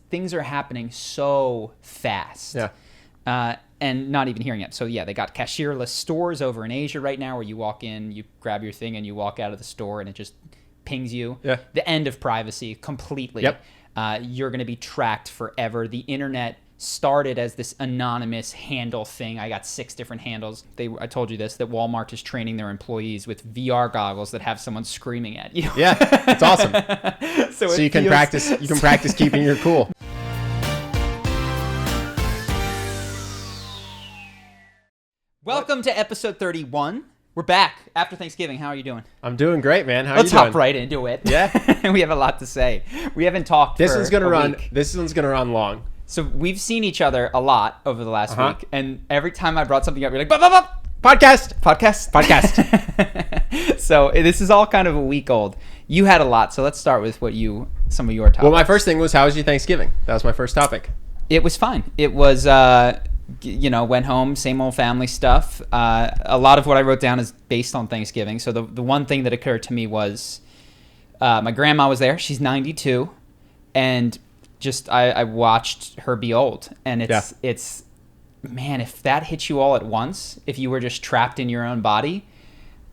things are happening so fast. Yeah. And not even hearing it. So yeah, they got cashierless stores over in Asia right now where you walk in, you grab your thing, and you walk out of the store and it just pings you. Yeah. The end of privacy completely. Yep. You're going to be tracked forever. The internet started as this anonymous handle thing. I got 6 different handles. I told you this, that Walmart is training their employees with VR goggles that have someone screaming at you. Yeah, it's awesome. so you can practice keeping your cool. Welcome to episode 31. We're back after Thanksgiving. How are you doing? I'm doing great, man. How are Let's you doing? hop right into it. Yeah. We have a lot to say. We haven't talked This for one's gonna a run. week. This one's gonna run long. So we've seen each other a lot over the last Uh-huh. week, and every time I brought something up, you're like, "Bop. Podcast. So this is all kind of a week old. You had a lot, so let's start with some of your topics. Well, my first thing was, how was your Thanksgiving? That was my first topic. It was fine. It was, went home, same old family stuff. A lot of what I wrote down is based on Thanksgiving. So the one thing that occurred to me was my grandma was there. She's 92, and just I watched her be old, and it's man, if that hit you all at once, if you were just trapped in your own body,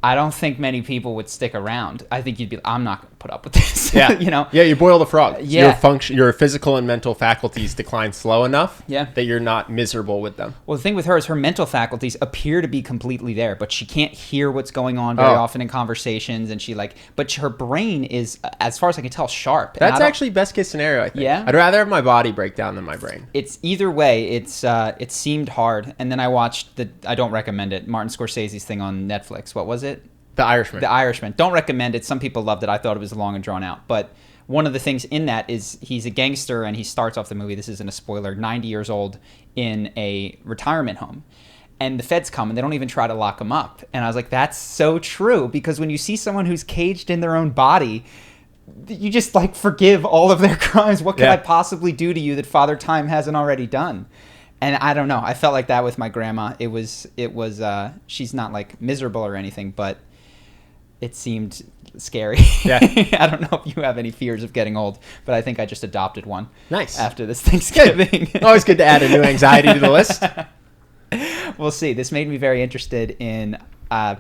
I don't think many people would stick around. I think you'd be, I'm not going to put up with this. Yeah. Yeah, you boil the frog. Yeah. Your physical and mental faculties decline slow enough that you're not miserable with them. Well, the thing with her is her mental faculties appear to be completely there, but she can't hear what's going on very often in conversations, and but her brain is, as far as I can tell, sharp. That's actually best case scenario, I think. Yeah? I'd rather have my body break down than my brain. It's either way. It seemed hard, and then I watched I don't recommend it, Martin Scorsese's thing on Netflix. What was it? The Irishman. The Irishman. Don't recommend it. Some people loved it. I thought it was long and drawn out. But one of the things in that is he's a gangster, and he starts off the movie, this isn't a spoiler, 90 years old in a retirement home. And the feds come, and they don't even try to lock him up. And I was like, that's so true. Because when you see someone who's caged in their own body, you just like forgive all of their crimes. What could I possibly do to you that Father Time hasn't already done? And I don't know. I felt like that with my grandma. It was. She's not like miserable or anything, but it seemed scary. Yeah. I don't know if you have any fears of getting old, but I think I just adopted one. Nice. After this Thanksgiving. Always good to add a new anxiety to the list. We'll see. This made me very interested in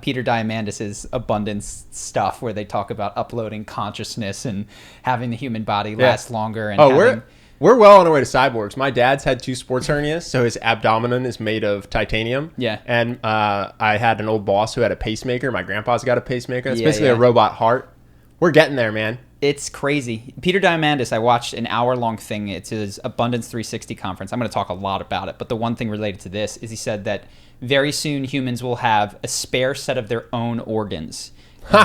Peter Diamandis's abundance stuff, where they talk about uploading consciousness and having the human body last longer. And we're well on our way to cyborgs. My dad's had 2 sports hernias, so his abdomen is made of titanium. Yeah. And I had an old boss who had a pacemaker. My grandpa's got a pacemaker. It's basically a robot heart. We're getting there, man. It's crazy. Peter Diamandis, I watched an hour-long thing. It's his Abundance 360 conference. I'm going to talk a lot about it, but the one thing related to this is he said that very soon humans will have a spare set of their own organs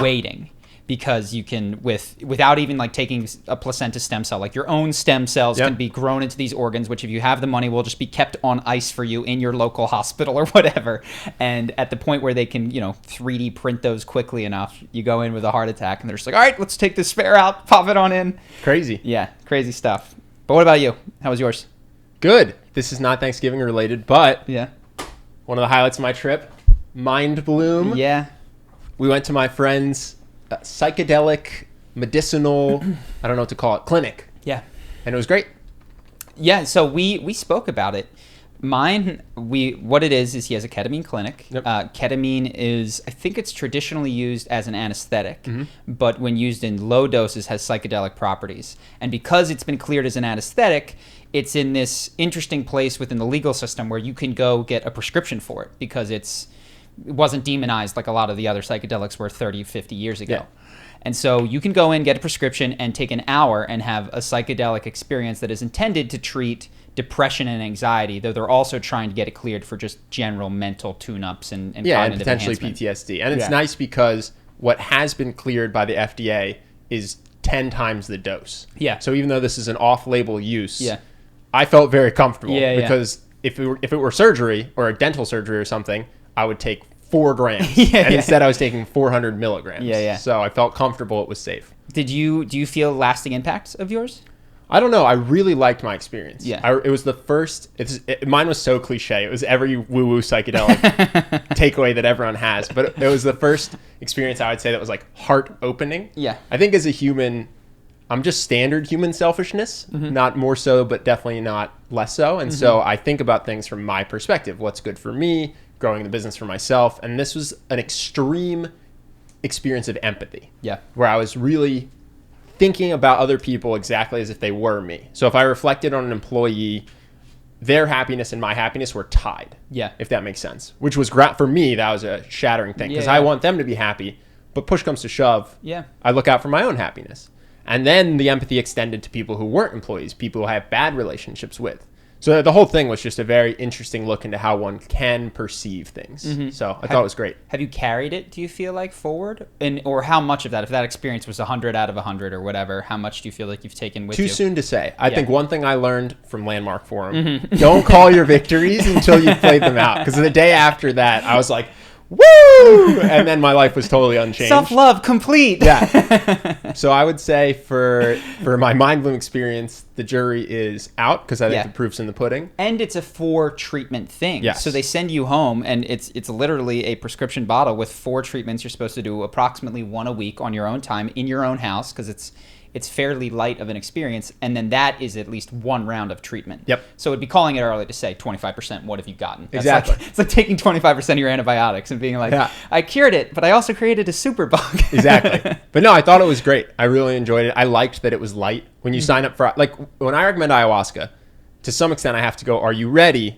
waiting. Because you can, without even like taking a placenta stem cell, like your own stem cells can be grown into these organs, which if you have the money will just be kept on ice for you in your local hospital or whatever. And at the point where they can, 3D print those quickly enough, you go in with a heart attack and they're just like, all right, let's take this spare out, pop it on in. Crazy. Yeah, crazy stuff. But what about you? How was yours? Good. This is not Thanksgiving related, but one of the highlights of my trip, Mindbloom. Yeah. We went to my friend's psychedelic, medicinal, I don't know what to call it, clinic. Yeah. And it was great. Yeah, so we spoke about it. What it is he has a ketamine clinic. Yep. Ketamine is, I think it's traditionally used as an anesthetic, but when used in low doses has psychedelic properties. And because it's been cleared as an anesthetic, it's in this interesting place within the legal system where you can go get a prescription for it because it wasn't demonized like a lot of the other psychedelics were 30, 50 years ago. Yeah. And so you can go in, get a prescription, and take an hour and have a psychedelic experience that is intended to treat depression and anxiety, though they're also trying to get it cleared for just general mental tune-ups and cognitive potentially enhancement. PTSD. And it's nice because what has been cleared by the FDA is 10 times the dose. Yeah. So even though this is an off-label use, I felt very comfortable because if it were surgery or a dental surgery or something, I would take 4 grams. Instead I was taking 400 milligrams. So I felt comfortable. It was safe. Do you feel lasting impacts of yours? I don't know. I really liked my experience. Yeah. It was the first, mine was so cliche. It was every woo-woo psychedelic takeaway that everyone has. But it was the first experience I would say that was like heart opening. Yeah. I think as a human, I'm just standard human selfishness, not more so, but definitely not less so. And so I think about things from my perspective, what's good for me, growing the business for myself. And this was an extreme experience of empathy. Yeah. Where I was really thinking about other people exactly as if they were me. So if I reflected on an employee, their happiness and my happiness were tied. Yeah. If that makes sense. Which was great for me. That was a shattering thing because I want them to be happy. But push comes to shove. Yeah. I look out for my own happiness. And then the empathy extended to people who weren't employees, people who I have bad relationships with. So the whole thing was just a very interesting look into how one can perceive things. So I thought it was great. Have you carried it, do you feel like, forward? Or how much of that, if that experience was 100 out of 100 or whatever, how much do you feel like you've taken with you? Too soon to say. I think one thing I learned from Landmark Forum, don't call your victories until you've played them out. Because the day after that, I was like, woo! And then my life was totally unchanged. Self-love complete. Yeah. So I would say for my Mindbloom experience, the jury is out because I think the proof's in the pudding. And it's a 4 treatment thing. Yes. So they send you home and it's literally a prescription bottle with 4 treatments. You're supposed to do approximately 1 a week on your own time in your own house because it's fairly light of an experience, and then that is at least 1 round of treatment. Yep. So it'd be calling it early to say 25%. What have you gotten? That's exactly. It's like taking 25% of your antibiotics and being like, I cured it, but I also created a superbug. Exactly. But no, I thought it was great. I really enjoyed it. I liked that it was light. When you sign up for, like, when I recommend ayahuasca, to some extent I have to go, are you ready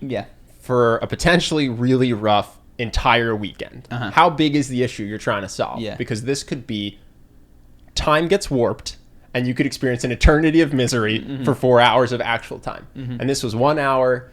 for a potentially really rough entire weekend? How big is the issue you're trying to solve? Because this could be, time gets warped, and you could experience an eternity of misery for 4 hours of actual time. And this was 1 hour,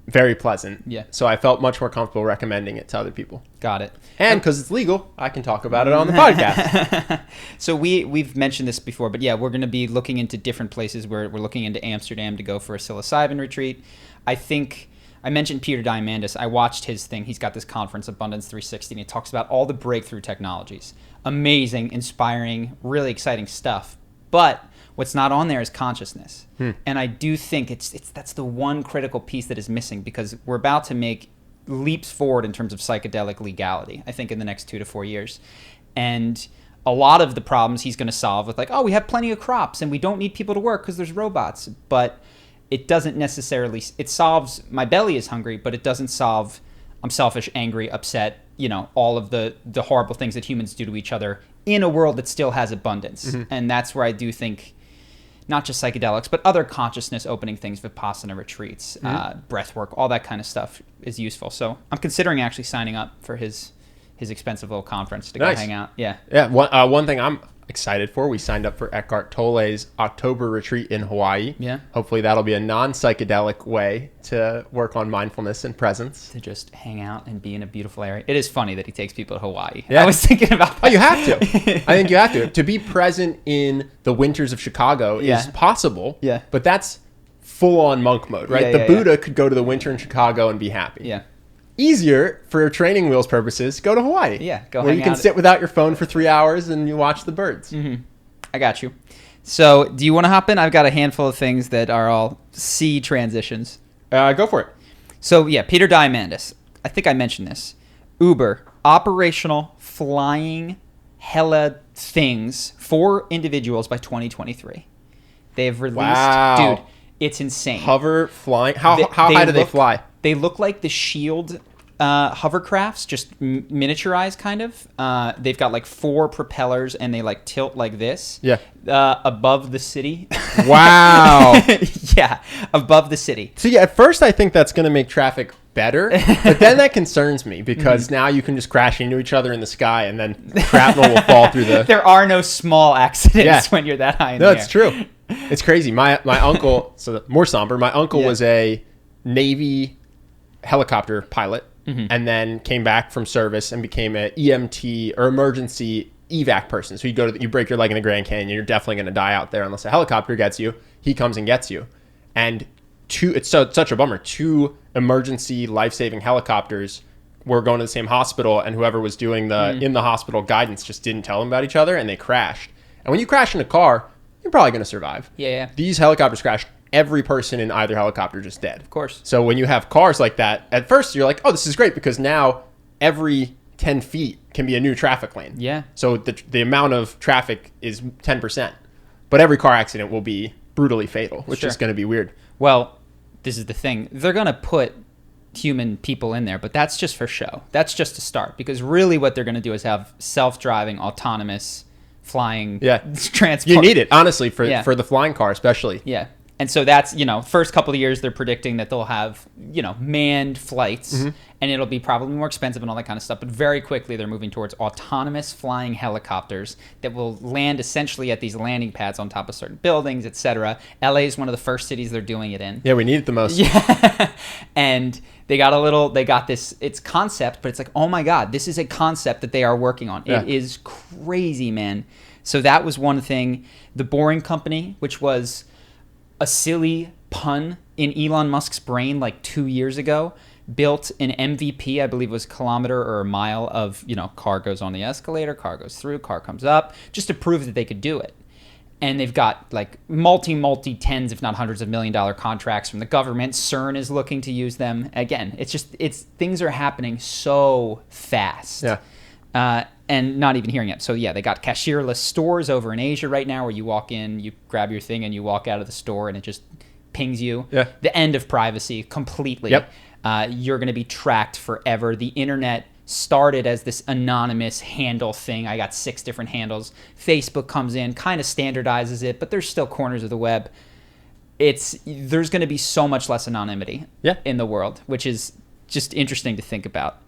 very pleasant. Yeah. So I felt much more comfortable recommending it to other people. Got it. And because it's legal, I can talk about it on the podcast. So we've mentioned this before, but yeah, we're going to be looking into different places. We're looking into Amsterdam to go for a psilocybin retreat. I think I mentioned Peter Diamandis. I watched his thing. He's got this conference, Abundance 360, and he talks about all the breakthrough technologies. Amazing, inspiring, really exciting stuff. But what's not on there is consciousness. And I do think that's the one critical piece that is missing, because we're about to make leaps forward in terms of psychedelic legality, I think, in the next 2 to 4 years. And a lot of the problems he's going to solve with, like, oh, we have plenty of crops and we don't need people to work because there's robots. But it doesn't necessarily, it solves my belly is hungry, but it doesn't solve I'm selfish, angry, upset, all of the horrible things that humans do to each other in a world that still has abundance. And that's where I do think not just psychedelics, but other consciousness opening things, Vipassana retreats, breath work, all that kind of stuff is useful. So I'm considering actually signing up for his expensive little conference to go hang out. Yeah. One thing I'm excited for, we signed up for Eckhart Tolle's October retreat in Hawaii. Yeah. Hopefully that'll be a non-psychedelic way to work on mindfulness and presence. To just hang out and be in a beautiful area. It is funny that he takes people to Hawaii. Yeah. I was thinking about that. Oh, you have to. I think you have to. To be present in the winters of Chicago is possible. Yeah. But that's full-on monk mode, right? The Buddha could go to the winter in Chicago and be happy. Yeah. Easier for training wheels purposes, go to Hawaii. Yeah, go where hang you can out. Sit without your phone for 3 hours and you watch the birds. I got you. So, do you want to hop in? I've got a handful of things that are all C transitions. Go for it. So, yeah, Peter Diamandis. I think I mentioned this. Uber, operational flying hella things for individuals by 202023. They have released, dude, it's insane. Hover flying. How high do they fly? They look like the Shield hovercrafts, just miniaturized kind of. They've got like 4 propellers and they like tilt like this. Yeah. Above the city. Wow. Yeah, above the city. So yeah, at first I think that's going to make traffic better, but then that concerns me because now you can just crash into each other in the sky and then shrapnel will fall through the... There are no small accidents when you're that high in the air. No, it's true. It's crazy. My uncle, so more somber, my uncle was a Navy helicopter pilot and then came back from service and became an EMT or emergency evac person. So you break your leg in the Grand Canyon, you're definitely going to die out there unless a helicopter gets you. He comes and gets you. And it's such a bummer. 2 emergency life-saving helicopters were going to the same hospital, and whoever was doing the in the hospital guidance just didn't tell them about each other, and they crashed. And when you crash in a car, you're probably going to survive. Yeah. These helicopters crashed. Every person in either helicopter just dead. Of course. So when you have cars like that, at first you're like, oh, this is great because now every 10 feet can be a new traffic lane. Yeah. So the amount of traffic is 10%. But every car accident will be brutally fatal, which is going to be weird. Well, this is the thing. They're going to put human people in there, but that's just for show. That's just to start, because really what they're going to do is have self-driving, autonomous flying transport. You need it, honestly, for the flying car especially. Yeah. And so that's, first couple of years they're predicting that they'll have, manned flights, and it'll be probably more expensive and all that kind of stuff. But very quickly they're moving towards autonomous flying helicopters that will land essentially at these landing pads on top of certain buildings, etc. LA is one of the first cities they're doing it in. Yeah, we need it the most. Yeah. And they got this, it's concept, but it's like, oh my God, this is a concept that they are working on. Yeah. It is crazy, man. So that was one thing. The Boring Company, which was a silly pun in Elon Musk's brain like 2 years ago, built an MVP, I believe it was kilometer or a mile of, car goes on the escalator, car goes through, car comes up, just to prove that they could do it. And they've got like multi tens, if not hundreds of $1 million contracts from the government. CERN is looking to use them. Again, things are happening so fast. Yeah. And not even hearing it. So yeah, they got cashierless stores over in Asia right now where you walk in, you grab your thing, and you walk out of the store and it just pings you. Yeah. The end of privacy completely. Yep. You're going to be tracked forever. The internet started as this anonymous handle thing. I got 6 different handles. Facebook comes in, kind of standardizes it, but there's still corners of the web. There's going to be so much less anonymity in the world, which is just interesting to think about.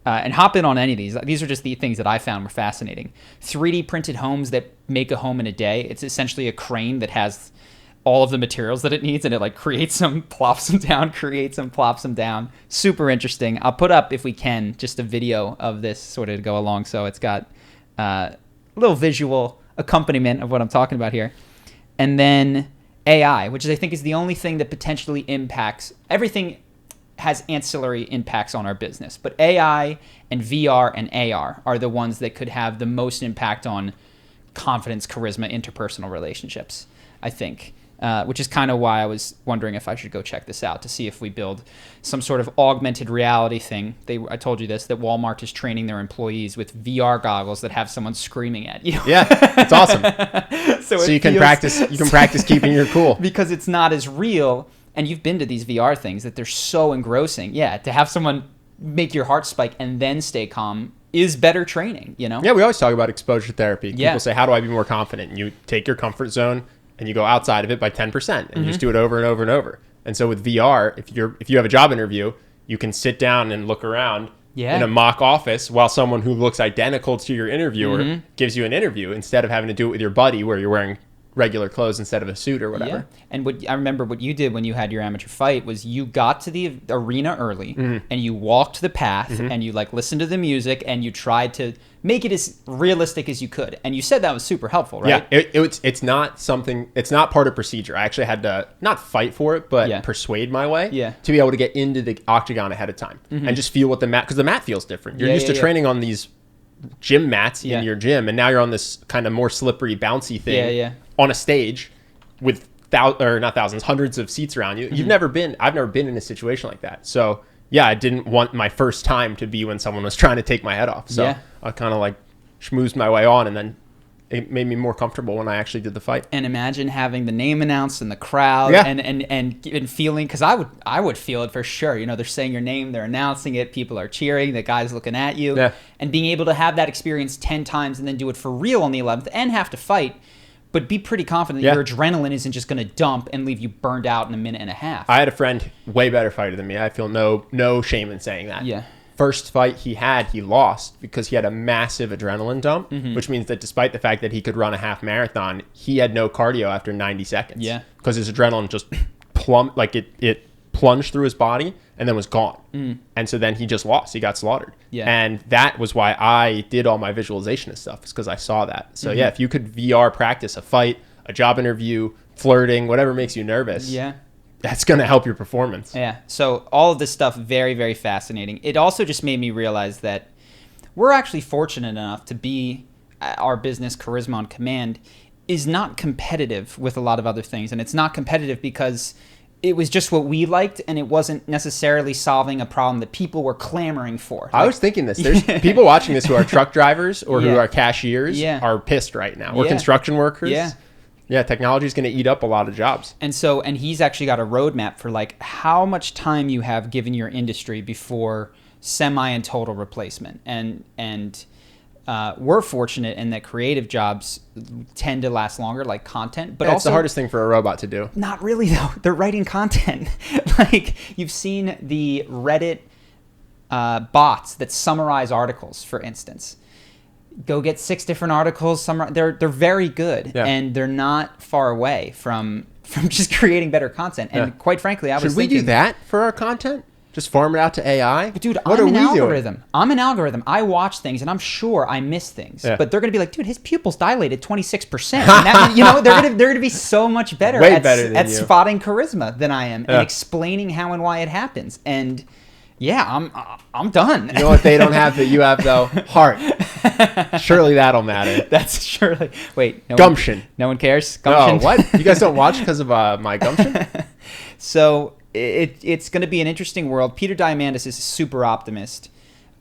And hop in on any of these. These are just the things that I found were fascinating. 3D printed homes that make a home in a day. It's essentially a crane that has all of the materials that it needs, and it like creates them, plops them down, creates them, plops them down. Super interesting. I'll put up, if we can, just a video of this sort of to go along, so it's got a little visual accompaniment of what I'm talking about here. And then AI, which I think is the only thing that potentially impacts everything. Has ancillary impacts on our business, but AI and VR and AR are the ones that could have the most impact on confidence, charisma, interpersonal relationships, I think, which is kind of why I was wondering if I should go check this out to see if we build some sort of augmented reality thing. I told you this, that Walmart is training their employees with VR goggles that have someone screaming at you. Yeah, it's awesome. so you can practice keeping your cool, because it's not as real. And you've been to these VR things that they're so engrossing. Yeah, to have someone make your heart spike and then stay calm is better training, Yeah, we always talk about exposure therapy. People say, how do I be more confident? And you take your comfort zone and you go outside of it by 10%, and you just do it over and over and over. And so with VR, if you have a job interview, you can sit down and look around in a mock office while someone who looks identical to your interviewer gives you an interview, instead of having to do it with your buddy where you're wearing regular clothes instead of a suit or whatever. Yeah. And I remember what you did when you had your amateur fight was you got to the arena early and you walked the path and you like listened to the music and you tried to make it as realistic as you could. And you said that was super helpful, right? Yeah, it's not part of procedure. I actually had to not fight for it, but persuade my way to be able to get into the octagon ahead of time and just feel what the mat, because the mat feels different. You're used to training on these gym mats in your gym, and now you're on this kind of more slippery, bouncy thing on a stage with hundreds of seats around you. I've never been in a situation like that. So yeah, I didn't want my first time to be when someone was trying to take my head off. So I kind of like schmoozed my way on, and then it made me more comfortable when I actually did the fight. And imagine having the name announced in the crowd and feeling, because I would feel it for sure. They're saying your name, they're announcing it, people are cheering, the guy's looking at you. Yeah. And being able to have that experience 10 times and then do it for real on the 11th and have to fight, but be pretty confident that your adrenaline isn't just going to dump and leave you burned out in a minute and a half. I had a friend, way better fighter than me. I feel no shame in saying that. Yeah. First fight he lost because he had a massive adrenaline dump, which means that despite the fact that he could run a half marathon, he had no cardio after 90 seconds. Yeah. Because his adrenaline just it plunged through his body and then was gone. And so then he just lost. He got slaughtered. Yeah. And that was why I did all my visualization and stuff, is because I saw that. So if you could VR practice a fight, a job interview, flirting, whatever makes you nervous. That's going to help your performance. Yeah. So all of this stuff, very, very fascinating. It also just made me realize that we're actually fortunate enough to be, our business, Charisma on Command, is not competitive with a lot of other things. And it's not competitive because it was just what we liked, and it wasn't necessarily solving a problem that people were clamoring for. I was thinking this. There's people watching this who are truck drivers or who are cashiers are pissed right now. Or construction workers. Yeah, technology is going to eat up a lot of jobs. And he's actually got a roadmap for like how much time you have given your industry before semi and total replacement. And we're fortunate in that creative jobs tend to last longer, like content. But it's the hardest thing for a robot to do. Not really, though. They're writing content. Like, you've seen the Reddit bots that summarize articles, for instance. Go get 6 different articles. They're very good, and they're not far away from just creating better content. And quite frankly, Should we do that for our content? Just farm it out to AI? Dude, I'm an algorithm. I'm an algorithm. I watch things, and I'm sure I miss things. Yeah. But they're going to be like, dude, his pupils dilated 26%. And that, they're going to be so much better at spotting charisma than I am and explaining how and why it happens. And yeah, I'm done. You know what they don't have that you have, though? Heart. Surely that'll matter. That's surely. Wait. Gumption. No one cares? Gumption. Oh, what? You guys don't watch because of my gumption? So it's going to be an interesting world. Peter Diamandis is a super optimist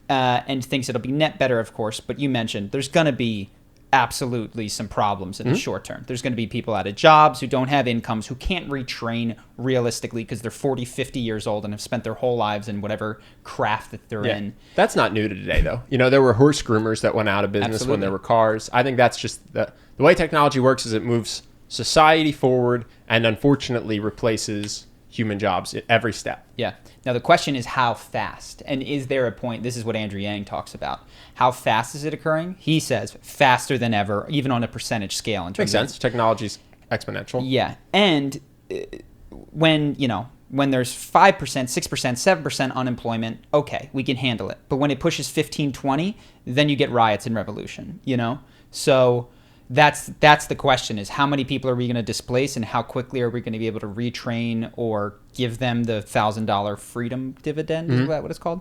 and thinks it'll be net better, of course. But you mentioned there's going to be absolutely some problems in the short term. There's going to be people out of jobs who don't have incomes, who can't retrain realistically because they're 40, 50 years old and have spent their whole lives in whatever craft that they're in. That's not new to today, though. There were horse groomers that went out of business when there were cars. I think that's just the way technology works is it moves society forward and unfortunately replaces human jobs at every step. Yeah. Now, the question is how fast? And is there a point? This is what Andrew Yang talks about. How fast is it occurring? He says faster than ever, even on a percentage scale. Makes sense. Technology's exponential. Yeah. And when there's 5%, 6%, 7% unemployment, okay, we can handle it. But when it pushes 15, 20, then you get riots and revolution, So that's the question, is how many people are we going to displace and how quickly are we going to be able to retrain or give them the $1,000 freedom dividend? Is that what it's called?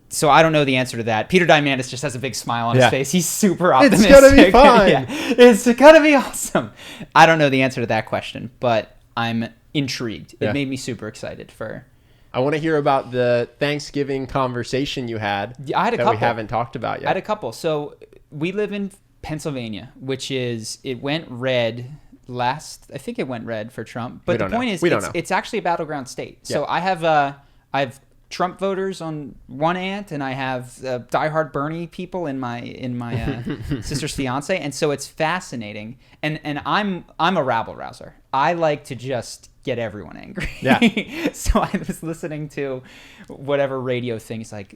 So I don't know the answer to that. Peter Diamandis just has a big smile on his face. He's super optimistic. It's going to be fun. It's going to be awesome. I don't know the answer to that question, but I'm intrigued. It made me super excited for... I want to hear about the Thanksgiving conversation you had I had a couple. We haven't talked about yet. I had a couple. So we live in Pennsylvania, it went red I think it went red for Trump. But the point is, it's actually a battleground state. So I have Trump voters on one aunt, and I have diehard Bernie people in my sister's fiance, and so it's fascinating. And I'm a rabble rouser. I like to just get everyone angry. Yeah. So I was listening to whatever radio things like,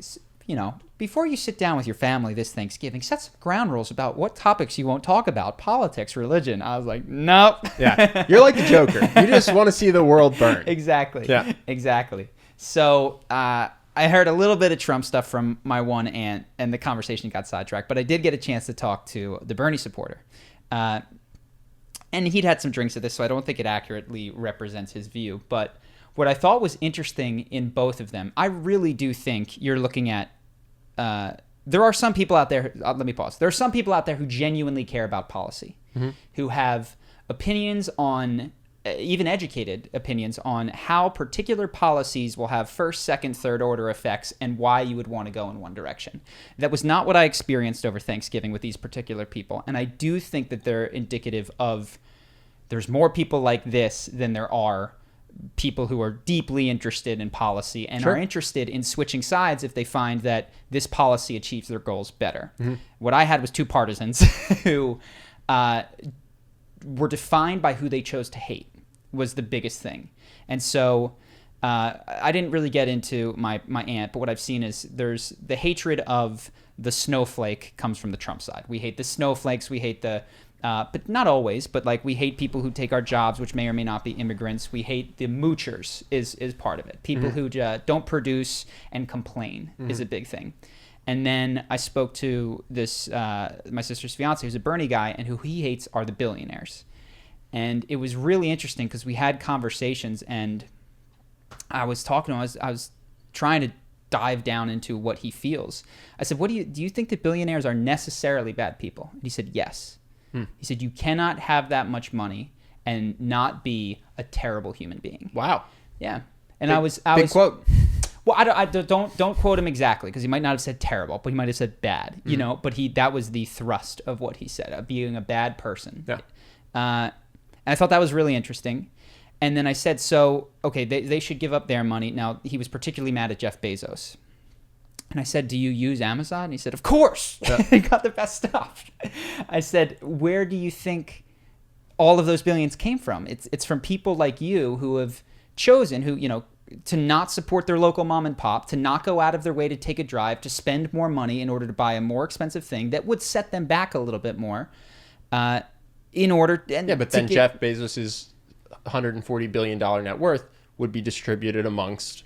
before you sit down with your family this Thanksgiving, set some ground rules about what topics you won't talk about, politics, religion. I was like, nope. Yeah, you're like the Joker. You just want to see the world burn. Exactly. Yeah. Exactly. So I heard a little bit of Trump stuff from my one aunt, and the conversation got sidetracked. But I did get a chance to talk to the Bernie supporter. And he'd had some drinks at this, so I don't think it accurately represents his view. But what I thought was interesting in both of them, I really do think you're looking at... there are some people out there... let me pause. There are some people out there who genuinely care about policy, who have opinions on... even educated opinions on how particular policies will have first, second, third order effects and why you would want to go in one direction. That was not what I experienced over Thanksgiving with these particular people. And I do think that they're indicative of there's more people like this than there are people who are deeply interested in policy and are interested in switching sides if they find that this policy achieves their goals better. What I had was two partisans who were defined by who they chose to hate. Was the biggest thing. And so I didn't really get into my aunt, but what I've seen is there's the hatred of the snowflake comes from the Trump side. We hate the snowflakes, we hate the, but not always, but like we hate people who take our jobs, which may or may not be immigrants. We hate the moochers is part of it. People who don't produce and complain is a big thing. And then I spoke to this, my sister's fiance, who's a Bernie guy, and who he hates are the billionaires. And it was really interesting because we had conversations, and I was talking to him. I was trying to dive down into what he feels. I said, do you think that billionaires are necessarily bad people? And he said, yes. He said, you cannot have that much money and not be a terrible human being. Wow. Yeah. And big quote. Well, I don't quote him exactly because he might not have said terrible, but he might have said bad, But that was the thrust of what he said, of being a bad person. Yeah. And I thought that was really interesting. And then I said, so, okay, they should give up their money. Now, he was particularly mad at Jeff Bezos. And I said, do you use Amazon? And he said, of course. They got the best stuff. I said, where do you think all of those billions came from? It's from people like you who have chosen, to not support their local mom and pop, to not go out of their way to take a drive, to spend more money in order to buy a more expensive thing that would set them back a little bit more in order. But then Jeff Bezos's $140 billion net worth would be distributed amongst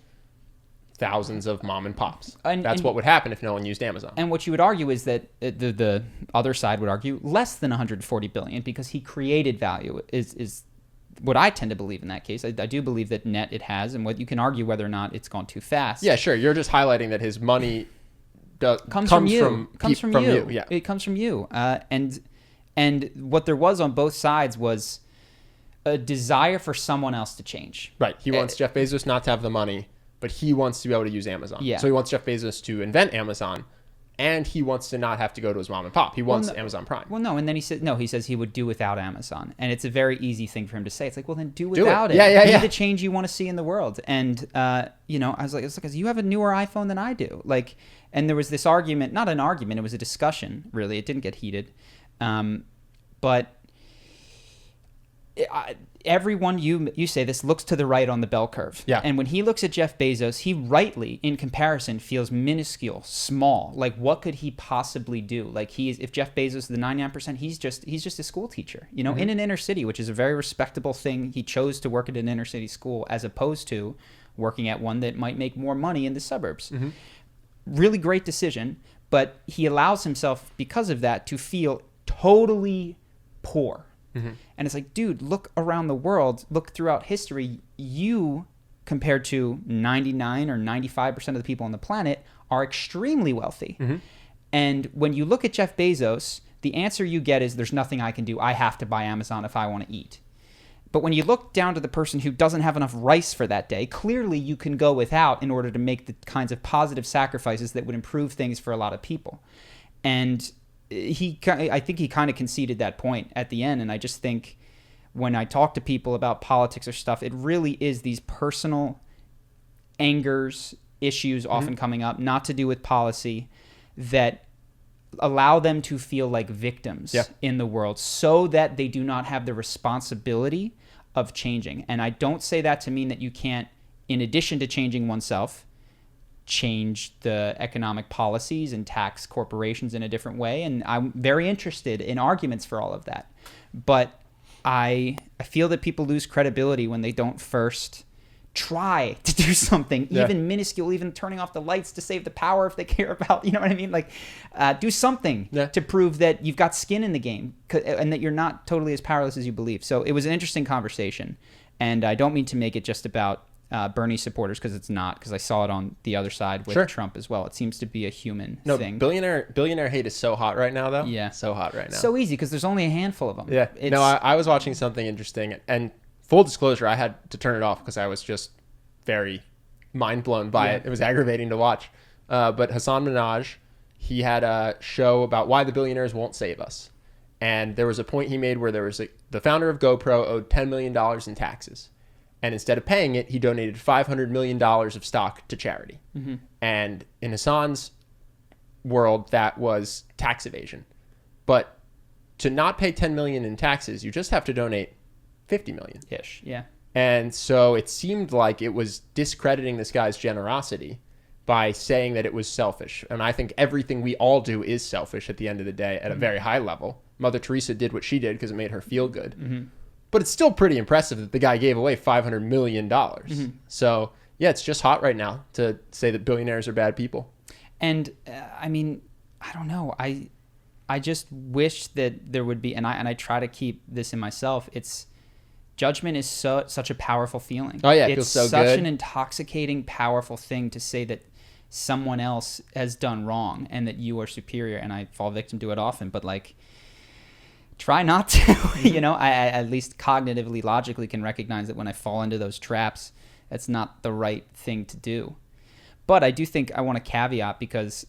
thousands of mom and pops. That's what would happen if no one used Amazon. And what you would argue is that the other side would argue less than $140 billion because he created value is what I tend to believe in that case. I do believe that net it has, and what you can argue whether or not it's gone too fast. Yeah, sure. You're just highlighting that his money comes from you. Yeah. It comes from you. And what there was on both sides was a desire for someone else to change. Right. He wants Jeff Bezos not to have the money, but he wants to be able to use Amazon. Yeah. So he wants Jeff Bezos to invent Amazon, and he wants to not have to go to his mom and pop. He wants Amazon Prime. Well, no, and then he says he would do without Amazon. And it's a very easy thing for him to say. It's like, well, then do without it. Yeah. Be the change you want to see in the world. And, I was like, it's because you have a newer iPhone than I do. Like, and there was this argument, not an argument, it was a discussion, really. It didn't get heated. But everyone, you say this, looks to the right on the bell curve. Yeah. And when he looks at Jeff Bezos, he rightly, in comparison, feels minuscule, small. Like, what could he possibly do? Like, if Jeff Bezos is the 99%, he's just a school teacher, in an inner city, which is a very respectable thing. He chose to work at an inner city school as opposed to working at one that might make more money in the suburbs. Mm-hmm. Really great decision, but he allows himself, because of that, to feel totally poor. Mm-hmm. And it's like, dude, look around the world, look throughout history. You, compared to 99 or 95% of the people on the planet, are extremely wealthy. Mm-hmm. And when you look at Jeff Bezos, the answer you get is there's nothing I can do. I have to buy Amazon if I want to eat. But when you look down to the person who doesn't have enough rice for that day, clearly you can go without in order to make the kinds of positive sacrifices that would improve things for a lot of people. And I think he kind of conceded that point at the end. And I just think when I talk to people about politics or stuff, it really is these personal angers, issues often coming up, not to do with policy, that allow them to feel like victims in the world so that they do not have the responsibility of changing. And I don't say that to mean that you can't, in addition to changing oneself, change the economic policies and tax corporations in a different way. And I'm very interested in arguments for all of that. But I feel that people lose credibility when they don't first try to do something, even minuscule, even turning off the lights to save the power if they care about, you know what I mean? Like, do something to prove that you've got skin in the game and that you're not totally as powerless as you believe. So it was an interesting conversation. And I don't mean to make it just about Bernie supporters, because it's not, because I saw it on the other side with Trump as well. It seems to be a human thing. Billionaire hate is so hot right now, though. Yeah. So hot right now. So easy, because there's only a handful of them. Yeah. No, I was watching something interesting, and full disclosure, I had to turn it off because I was just very mind blown by it. It was aggravating to watch. But Hassan Minhaj, he had a show about why the billionaires won't save us. And there was a point he made where there was the founder of GoPro owed $10 million in taxes. And instead of paying it, he donated $500 million of stock to charity. Mm-hmm. And in Hassan's world, that was tax evasion. But to not pay $10 million in taxes, you just have to donate $50 million. Ish, yeah. And so it seemed like it was discrediting this guy's generosity by saying that it was selfish. And I think everything we all do is selfish at the end of the day at a very high level. Mother Teresa did what she did because it made her feel good. Mm-hmm. But it's still pretty impressive that the guy gave away $500 million. Mm-hmm. So, yeah, it's just hot right now to say that billionaires are bad people. And, I mean, I don't know. I just wish that there would be, and I try to keep this in myself, judgment is such a powerful feeling. Oh, yeah, it feels so good. It's such an intoxicating, powerful thing to say that someone else has done wrong and that you are superior. And I fall victim to it often, but, like, try not to. I at least cognitively, logically can recognize that when I fall into those traps, that's not the right thing to do. But I do think I want to caveat, because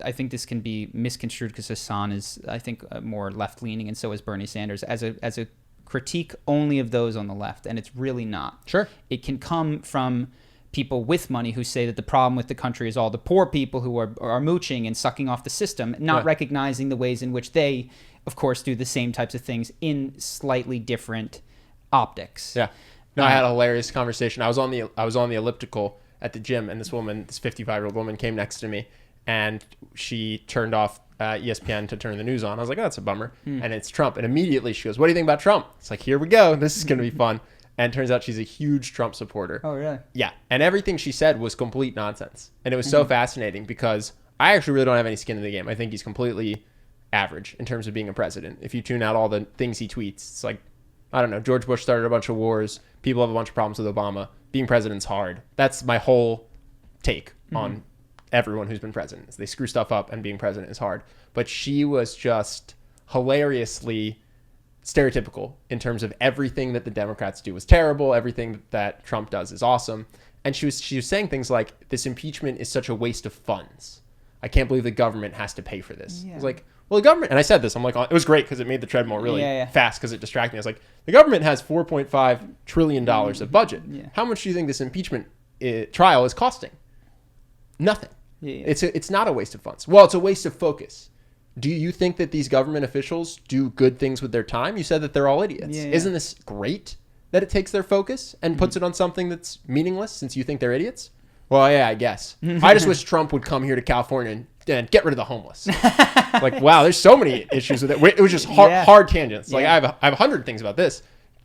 I think this can be misconstrued, because Hassan is, I think, more left-leaning, and so is Bernie Sanders. As a critique only of those on the left, and it's really not. Sure. It can come from people with money who say that the problem with the country is all the poor people who are mooching and sucking off the system, not recognizing the ways in which they, of course, do the same types of things in slightly different optics. Yeah. No, I had a hilarious conversation. I was on the elliptical at the gym, and this 55-year-old woman came next to me, and she turned off ESPN to turn the news on. I was like, oh, that's a bummer. And it's Trump. And immediately she goes, what do you think about Trump? It's like, here we go. This is going to be fun. And it turns out she's a huge Trump supporter. Oh, really? Yeah. And everything she said was complete nonsense. And it was so fascinating because I actually really don't have any skin in the game. I think he's completely average in terms of being a president. If you tune out all the things he tweets, it's like, I don't know, George Bush started a bunch of wars. People have a bunch of problems with Obama. Being president's hard. That's my whole take on everyone who's been president. They screw stuff up, and being president is hard. But she was just hilariously stereotypical in terms of everything that the Democrats do is terrible. Everything that Trump does is awesome. And she was saying things like, this impeachment is such a waste of funds. I can't believe the government has to pay for this. Yeah. I was like, well, the government, and I said this, I'm like, it was great because it made the treadmill really fast because it distracted me. I was like, the government has $4.5 trillion of budget. Yeah. How much do you think this impeachment trial is costing? Nothing. Yeah. It's not a waste of funds. Well, it's a waste of focus. Do you think that these government officials do good things with their time? You said that they're all idiots. Yeah. Isn't this great that it takes their focus and puts it on something that's meaningless since you think they're idiots? Well, yeah, I guess. I just wish Trump would come here to California and get rid of the homeless. Like, wow, there's so many issues with it. It was just hard tangents. Like, I have 100 things about this.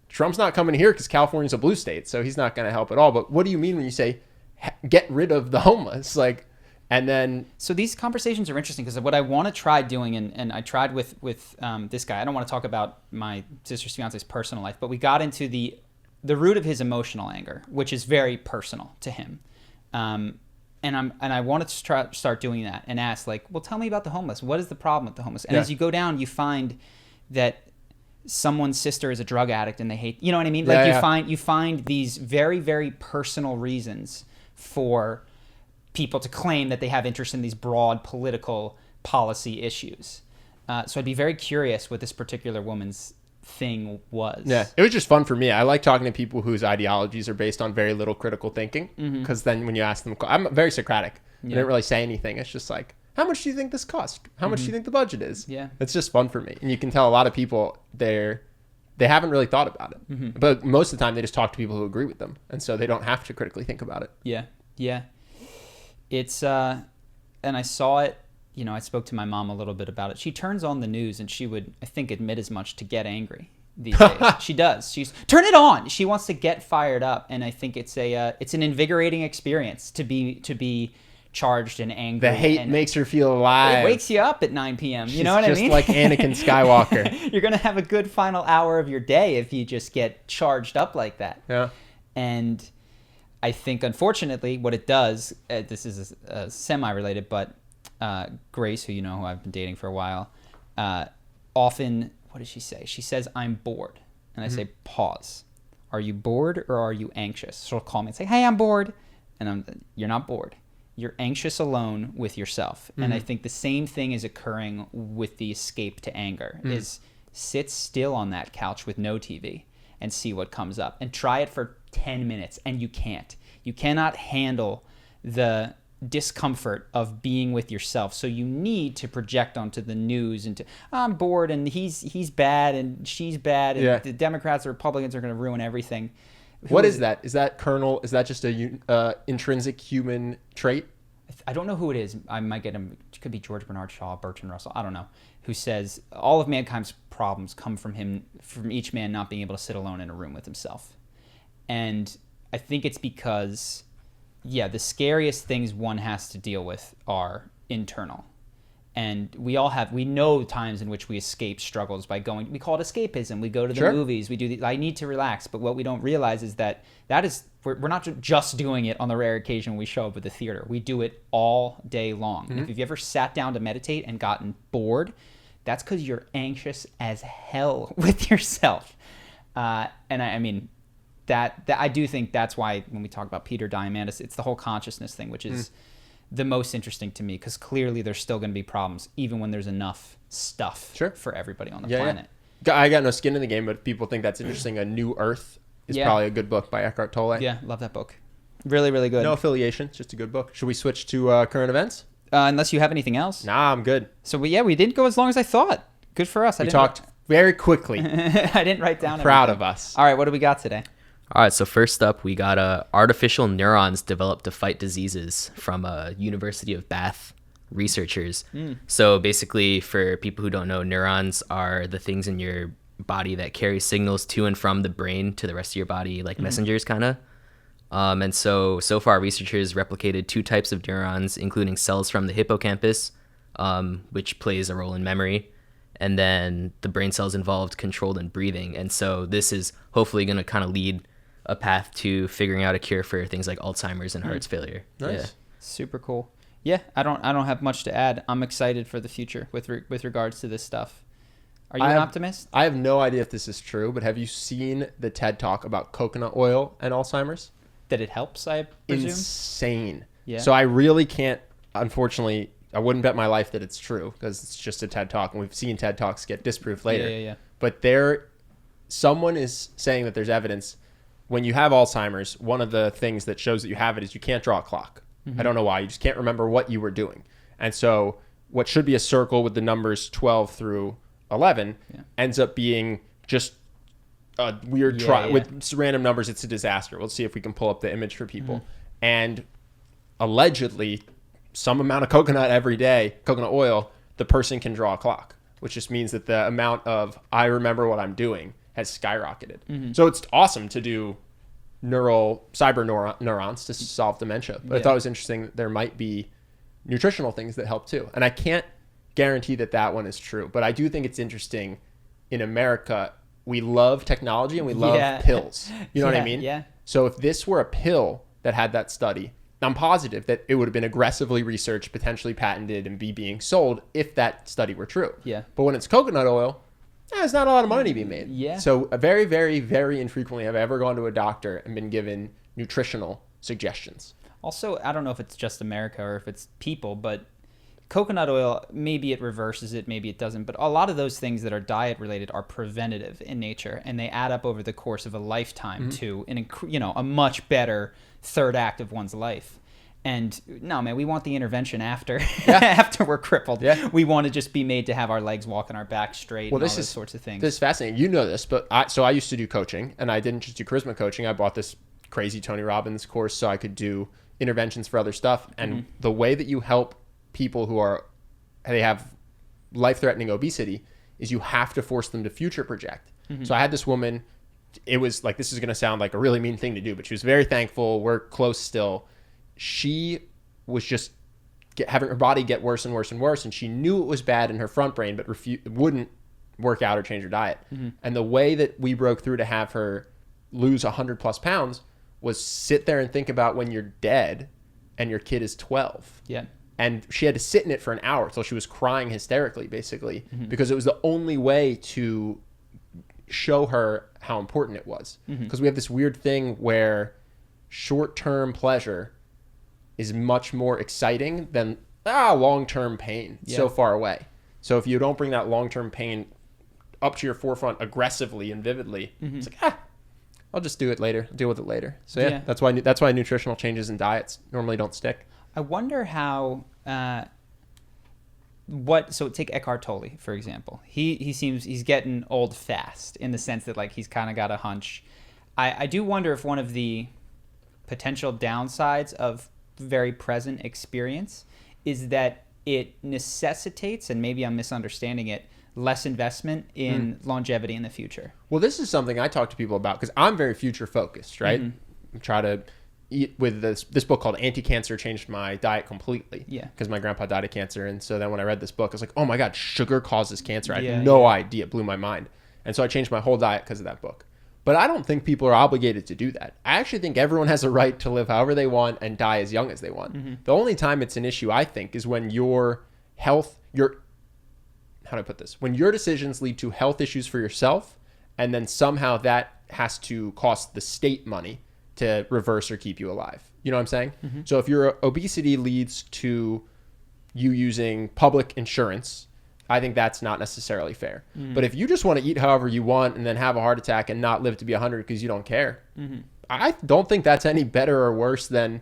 Trump's not coming here because California's a blue state, so he's not going to help at all. But what do you mean when you say get rid of the homeless? Like, and then... So these conversations are interesting because what I want to try doing, and I tried with this guy, I don't want to talk about my sister's fiance's personal life, but we got into the root of his emotional anger, which is very personal to him. And I wanted to start doing that and ask, like, well, tell me about the homeless. What is the problem with the homeless? And as you go down, you find that someone's sister is a drug addict and they hate, you know what I mean? Like you find these very, very personal reasons for people to claim that they have interest in these broad political policy issues. So I'd be very curious what this particular woman's thing was. Yeah, it was just fun for me. I like talking to people whose ideologies are based on very little critical thinking, because then when you ask them, I'm very Socratic. I didn't really say anything. It's just like, how much do you think this cost? How much do you think the budget is? Yeah, it's just fun for me. And you can tell a lot of people they haven't really thought about it, but most of the time they just talk to people who agree with them, and so they don't have to critically think about it. Yeah. It's and I saw it. You know, I spoke to my mom a little bit about it. She turns on the news and she would, I think, admit as much to get angry these days. She does. She's turn it on. She wants to get fired up, and I think it's an invigorating experience to be charged and angry. The hate makes her feel alive. It wakes you up at 9 p.m. You know what I mean? Just like Anakin Skywalker. You're gonna have a good final hour of your day if you just get charged up like that. Yeah. And I think, unfortunately, what it does, this is semi-related, but Grace, who I've been dating for a while, often, what does she say? She says, I'm bored. And I say, pause. Are you bored or are you anxious? She'll call me and say, hey, I'm bored. And you're not bored. You're anxious alone with yourself. And I think the same thing is occurring with the escape to anger, is sit still on that couch with no TV and see what comes up. And try it for 10 minutes, and you can't. You cannot handle the discomfort of being with yourself, so you need to project onto the news and I'm bored and he's bad and she's bad and the Democrats or Republicans are going to ruin everything. What is that? Is that kernel? Is that just a intrinsic human trait? I don't know who it is. I might get him. It could be George Bernard Shaw, Bertrand Russell. I don't know. Who says all of mankind's problems come from each man not being able to sit alone in a room with himself. And I think it's because the scariest things one has to deal with are internal. And we know times in which we escape struggles by going, we call it escapism. We go to the movies, I need to relax. But what we don't realize is that is, we're not just doing it on the rare occasion we show up at the theater. We do it all day long. And if you've ever sat down to meditate and gotten bored, that's because you're anxious as hell with yourself. And I mean, that I do think that's why when we talk about Peter Diamandis, it's the whole consciousness thing, which is the most interesting to me, because clearly there's still going to be problems even when there's enough stuff for everybody on the planet. I got no skin in the game, but people think that's interesting. A New Earth is probably a good book by Eckhart Tolle. Yeah, love that book. Really, really good. No affiliation, just a good book. Should we switch to current events? Unless you have anything else. Nah, I'm good. So we didn't go as long as I thought. Good for us. We talked very quickly. I didn't write down. I'm proud of us. All right, what do we got today? All right, so first up, we got artificial neurons developed to fight diseases from University of Bath researchers. So basically, for people who don't know, neurons are the things in your body that carry signals to and from the brain to the rest of your body, like messengers, kind of. And so far, researchers replicated 2 types of neurons, including cells from the hippocampus, which plays a role in memory, and then the brain cells involved controlled in breathing. And so this is hopefully going to kind of lead a path to figuring out a cure for things like Alzheimer's and heart failure. Nice. Yeah. Super cool. Yeah, I don't have much to add. I'm excited for the future with regards to this stuff. Are you an optimist? I have no idea if this is true, but have you seen the TED Talk about coconut oil and Alzheimer's? That it helps, I presume? Insane. Yeah. So I really can't, unfortunately, I wouldn't bet my life that it's true because it's just a TED Talk, and we've seen TED Talks get disproved later. Yeah. But someone is saying that there's evidence when you have Alzheimer's, one of the things that shows that you have it is you can't draw a clock. I don't know why. You just can't remember what you were doing. And so what should be a circle with the numbers 12 through 11 ends up being just a weird with random numbers. It's a disaster. We'll see if we can pull up the image for people. And allegedly, some amount of coconut every day, coconut oil, the person can draw a clock, which just means that the amount of I remember what I'm doing has skyrocketed. So it's awesome to do cyber neurons to solve dementia. But I thought it was interesting that there might be nutritional things that help too. And I can't guarantee that one is true, but I do think it's interesting. In America, we love technology and we love pills. You know what I mean? Yeah. So if this were a pill that had that study, I'm positive that it would have been aggressively researched, potentially patented, and being sold if that study were true. Yeah. But when it's coconut oil, there's not a lot of money to be made. Yeah. So very, very, very infrequently have I ever gone to a doctor and been given nutritional suggestions. Also, I don't know if it's just America or if it's people, but coconut oil, maybe it reverses it, maybe it doesn't. But a lot of those things that are diet related are preventative in nature, and they add up over the course of a lifetime to a much better third act of one's life. And no, man, we want the intervention after after we're crippled. Yeah. We want to just be made to have our legs walk and our back straight and all those sorts of things. This is fascinating. You know this, but I used to do coaching, and I didn't just do charisma coaching. I bought this crazy Tony Robbins course so I could do interventions for other stuff. And the way that you help people who have life-threatening obesity is you have to force them to future project. So I had this woman, it was like, this is going to sound like a really mean thing to do, but she was very thankful. We're close still. She was just having her body get worse and worse and worse, and she knew it was bad in her front brain, but wouldn't work out or change her diet. And the way that we broke through to have her lose 100 plus pounds was sit there and think about when you're dead and your kid is 12. Yeah. And she had to sit in it for an hour till she was crying hysterically, basically, because it was the only way to show her how important it was. Because we have this weird thing where short-term pleasure is much more exciting than long-term pain. It's so far away. So if you don't bring that long-term pain up to your forefront aggressively and vividly, it's like, I'll just do it later, deal with it later. So that's why nutritional changes in diets normally don't stick. I wonder how so take Eckhart Tolle, for example. He seems he's getting old fast in the sense that like he's kind of got a hunch. I do wonder if one of the potential downsides of very present experience is that it necessitates, and maybe I'm misunderstanding it, less investment in longevity in the future. Well, this is something I talk to people about because I'm very future focused, right? I try to eat with this book called Anti-Cancer changed my diet completely. Yeah. Because my grandpa died of cancer. And so then when I read this book, I was like, oh my God, sugar causes cancer. I had no idea. It blew my mind. And so I changed my whole diet because of that book. But I don't think people are obligated to do that. I actually think everyone has a right to live however they want and die as young as they want. The only time it's an issue, I think, is when your health, how do I put this? When your decisions lead to health issues for yourself, and then somehow that has to cost the state money to reverse or keep you alive. You know what I'm saying? So if your obesity leads to you using public insurance I think that's not necessarily fair. But if you just want to eat however you want and then have a heart attack and not live to be 100 because you don't care, I don't think that's any better or worse than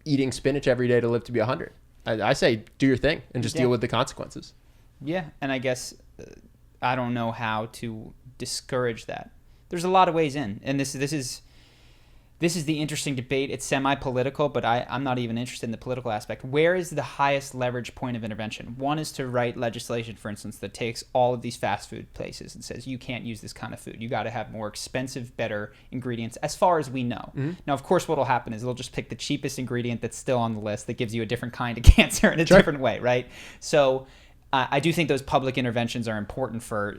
eating spinach every day to live to be 100. I say do your thing and just deal with the consequences. Yeah, and I guess I don't know how to discourage that. There's a lot of ways in, and this is the interesting debate. It's semi-political, but I'm not even interested in the political aspect. Where is the highest leverage point of intervention? One is to write legislation, for instance, that takes all of these fast food places and says, you can't use this kind of food. You got to have more expensive, better ingredients, as far as we know. Now, of course, what will happen is they'll just pick the cheapest ingredient that's still on the list that gives you a different kind of cancer in a different way, right? So I do think those public interventions are important for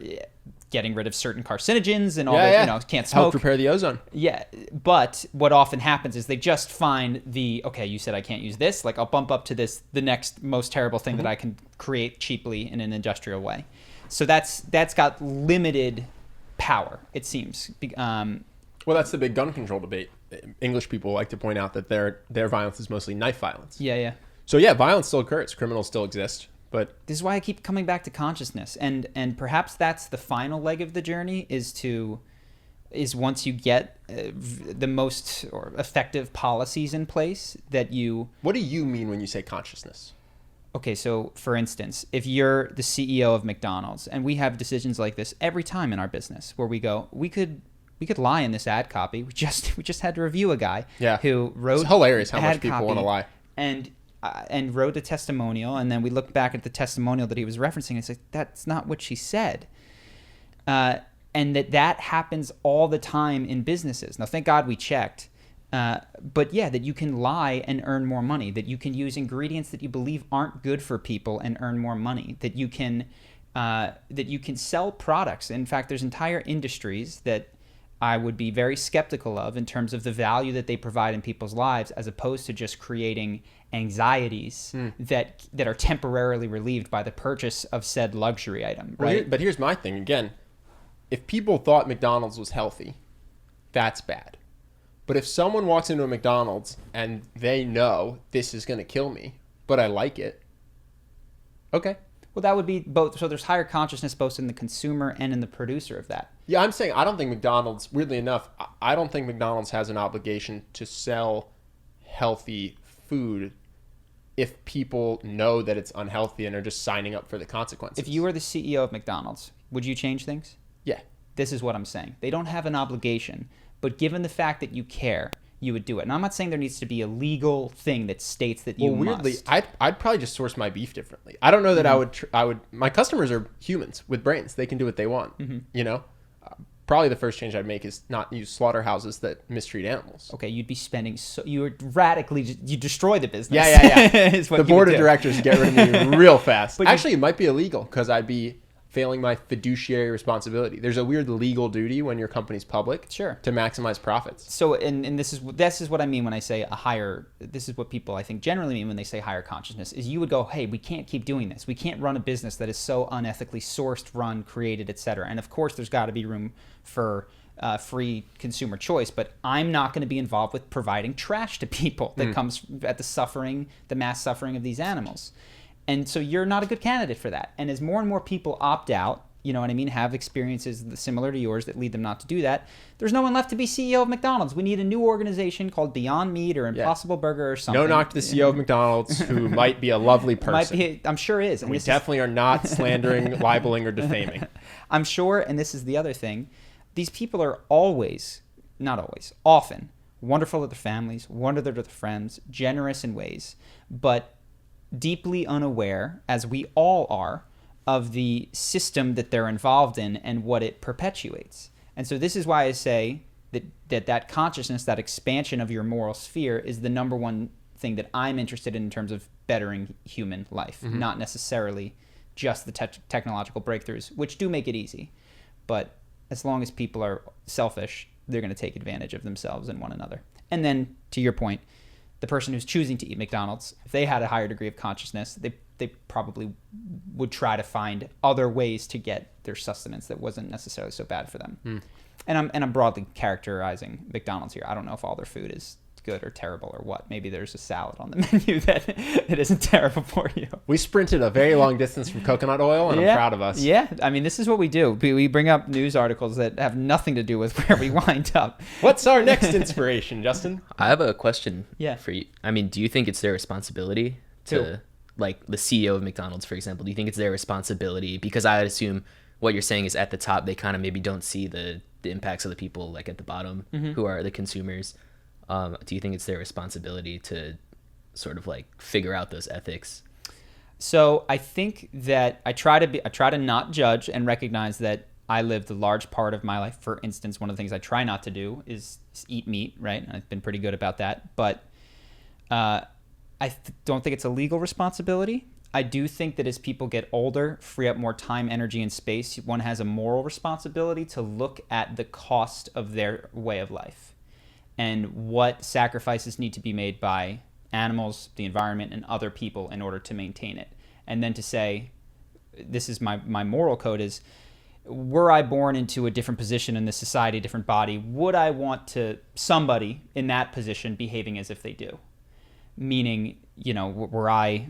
getting rid of certain carcinogens and all that, can't smoke. Help repair the ozone. Yeah, but what often happens is they just find okay, you said I can't use this, like I'll bump up to the next most terrible thing that I can create cheaply in an industrial way. So that's got limited power, it seems. Well, that's the big gun control debate. English people like to point out that their violence is mostly knife violence. Yeah. So yeah, violence still occurs. Criminals still exist. But this is why I keep coming back to consciousness, and perhaps that's the final leg of the journey is once you get the most or effective policies in place that you. What do you mean when you say consciousness? Okay, so for instance, if you're the CEO of McDonald's, and we have decisions like this every time in our business, where we go, we could lie in this ad copy. We just had to review a guy who wrote. It's hilarious how much people want to lie. And wrote a testimonial, and then we looked back at the testimonial that he was referencing and said, that's not what she said. And that happens all the time in businesses. Now, thank God we checked. But yeah, that you can lie and earn more money, that you can use ingredients that you believe aren't good for people and earn more money, that you can sell products. In fact, there's entire industries that I would be very skeptical of in terms of the value that they provide in people's lives, as opposed to just creating anxieties that are temporarily relieved by the purchase of said luxury item, right? But here's my thing again. If people thought McDonald's was healthy, that's bad. But if someone walks into a McDonald's and they know this is going to kill me, but I like it, okay. Well, that would be both. So there's higher consciousness both in the consumer and in the producer of that. Yeah, I'm saying I don't think McDonald's, weirdly enough, I don't think McDonald's has an obligation to sell healthy food if people know that it's unhealthy and are just signing up for the consequences. If you were the CEO of McDonald's, would you change things? Yeah. This is what I'm saying. They don't have an obligation, but given the fact that you care, you would do it. And I'm not saying there needs to be a legal thing that states that you weirdly, must. I'd probably just source my beef differently. I don't know that I would. My customers are humans with brains. They can do what they want. You know, probably the first change I'd make is not use slaughterhouses that mistreat animals. Okay, you'd be spending you would radically you destroy the business. Yeah. Is what the board of directors get rid of me real fast. But actually, it might be illegal because I'd be failing my fiduciary responsibility. There's a weird legal duty when your company's public, sure, to maximize profits. So, and this is what I mean when I say a higher. This is what people I think generally mean when they say higher consciousness. Is you would go, hey, we can't keep doing this. We can't run a business that is so unethically sourced, run, created, etc. And of course, there's got to be room for free consumer choice. But I'm not going to be involved with providing trash to people that comes at the mass suffering of these animals. And so you're not a good candidate for that. And as more and more people opt out, you know what I mean, have experiences similar to yours that lead them not to do that, there's no one left to be CEO of McDonald's. We need a new organization called Beyond Meat or Impossible Burger or something. No knock to the CEO of McDonald's, who might be a lovely person. I'm sure is. And we definitely are not slandering, libeling, or defaming. I'm sure, and this is the other thing, these people are always, not always, often wonderful to their families, wonderful to their friends, generous in ways, but deeply unaware, as we all are, of the system that they're involved in and what it perpetuates. And so this is why I say that consciousness, that expansion of your moral sphere is the number one thing that I'm interested in terms of bettering human life, not necessarily just the technological breakthroughs, which do make it easy. But as long as people are selfish, they're going to take advantage of themselves and one another. And then, to your point, the person who's choosing to eat McDonald's, if they had a higher degree of consciousness, they probably would try to find other ways to get their sustenance that wasn't necessarily so bad for them. And I'm broadly characterizing McDonald's here. I don't know if all their food is good or terrible or what. Maybe there's a salad on the menu that it isn't terrible for you. We sprinted a very long distance from coconut oil, and I'm proud of us. Yeah, I mean, this is what we do. We bring up news articles that have nothing to do with where we wind up. What's our next inspiration, Justin? I have a question Yeah. for you. I mean, do you think it's their responsibility to, like the CEO of McDonald's, for example, do you think it's their responsibility? Because I would assume what you're saying is at the top, they kind of maybe don't see the impacts of the people like at the bottom who are the consumers. Do you think it's their responsibility to sort of like figure out those ethics? So I think that I try to not judge and recognize that I lived a large part of my life. For instance, one of the things I try not to do is eat meat, right? I've been pretty good about that. But don't think it's a legal responsibility. I do think that as people get older, free up more time, energy, and space, one has a moral responsibility to look at the cost of their way of life and what sacrifices need to be made by animals, the environment, and other people in order to maintain it. And then to say, this is my moral code is, were I born into a different position in this society, a different body, would I want somebody in that position behaving as if they do? Meaning, were I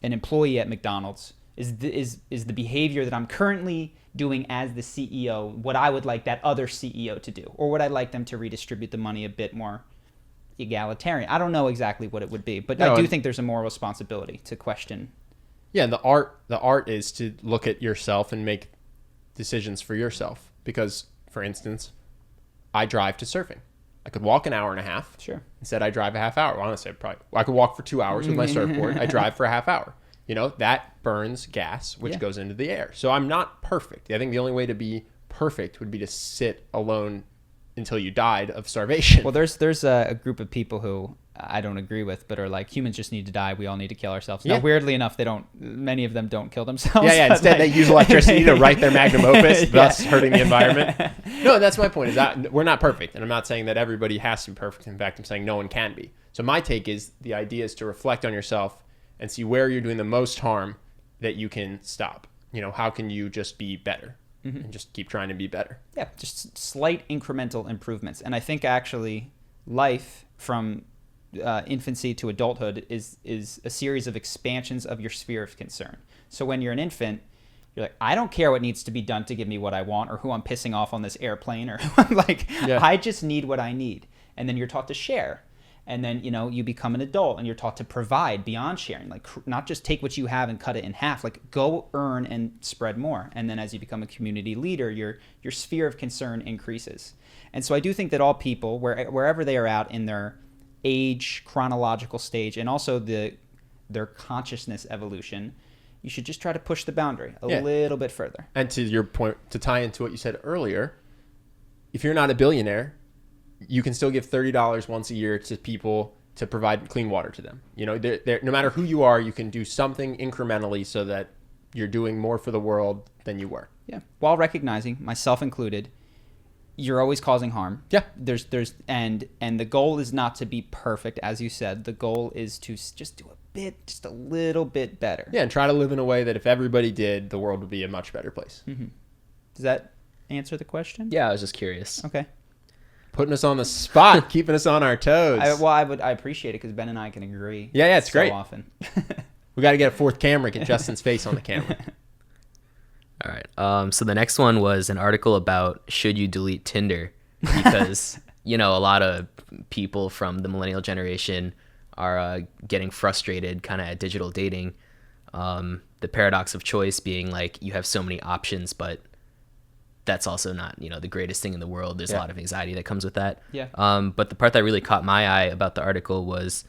an employee at McDonald's, is the behavior that I'm currently doing as the CEO what I would like that other CEO to do? Or would I like them to redistribute the money a bit more egalitarian? I don't know exactly what it would be, but I do think there's a moral responsibility to question. Yeah, the art is to look at yourself and make decisions for yourself. Because, for instance, I drive to surfing. I could walk an hour and a half. Sure. Instead, I drive a half hour. Well, honestly, I could walk for 2 hours with my surfboard. I drive for a half hour. That burns gas, which goes into the air. So I'm not perfect. I think the only way to be perfect would be to sit alone until you died of starvation. Well, there's a group of people who I don't agree with, but are like, humans just need to die. We all need to kill ourselves. Yeah. Now, weirdly enough, many of them don't kill themselves. Yeah. Instead, they use electricity to write their magnum opus, thus hurting the environment. No, that's my point. Is that we're not perfect, and I'm not saying that everybody has to be perfect. In fact, I'm saying no one can be. So my take is the idea is to reflect on yourself and see where you're doing the most harm that you can stop. How can you just be better and just keep trying to be better? Yeah, just slight incremental improvements. And I think actually life from infancy to adulthood is a series of expansions of your sphere of concern. So when you're an infant, you're like, I don't care what needs to be done to give me what I want or who I'm pissing off on this airplane or who I'm like, I just need what I need. And then you're taught to share. And then, you become an adult and you're taught to provide beyond sharing, like not just take what you have and cut it in half, like go earn and spread more. And then as you become a community leader, your sphere of concern increases. And so I do think that all people, wherever they are out in their age, chronological stage, and also their consciousness evolution, you should just try to push the boundary a little bit further. And to your point, to tie into what you said earlier, if you're not a billionaire, you can still give $30 once a year to people to provide clean water to them. No matter who you are, you can do something incrementally so that you're doing more for the world than you were. Yeah. While recognizing, myself included, you're always causing harm. Yeah. And the goal is not to be perfect, as you said. The goal is to just do just a little bit better. Yeah, and try to live in a way that if everybody did, the world would be a much better place. Mm-hmm. Does that answer the question? Yeah, I was just curious. Okay. Putting us on the spot, keeping us on our toes. I appreciate it because Ben and I can agree. Yeah, it's great. Often. We got to get a fourth camera, get Justin's face on the camera. All right. So the next one was an article about should you delete Tinder because a lot of people from the millennial generation are getting frustrated kind of at digital dating. The paradox of choice being like you have so many options, but that's also not, the greatest thing in the world. There's a lot of anxiety that comes with that. Yeah. But the part that really caught my eye about the article was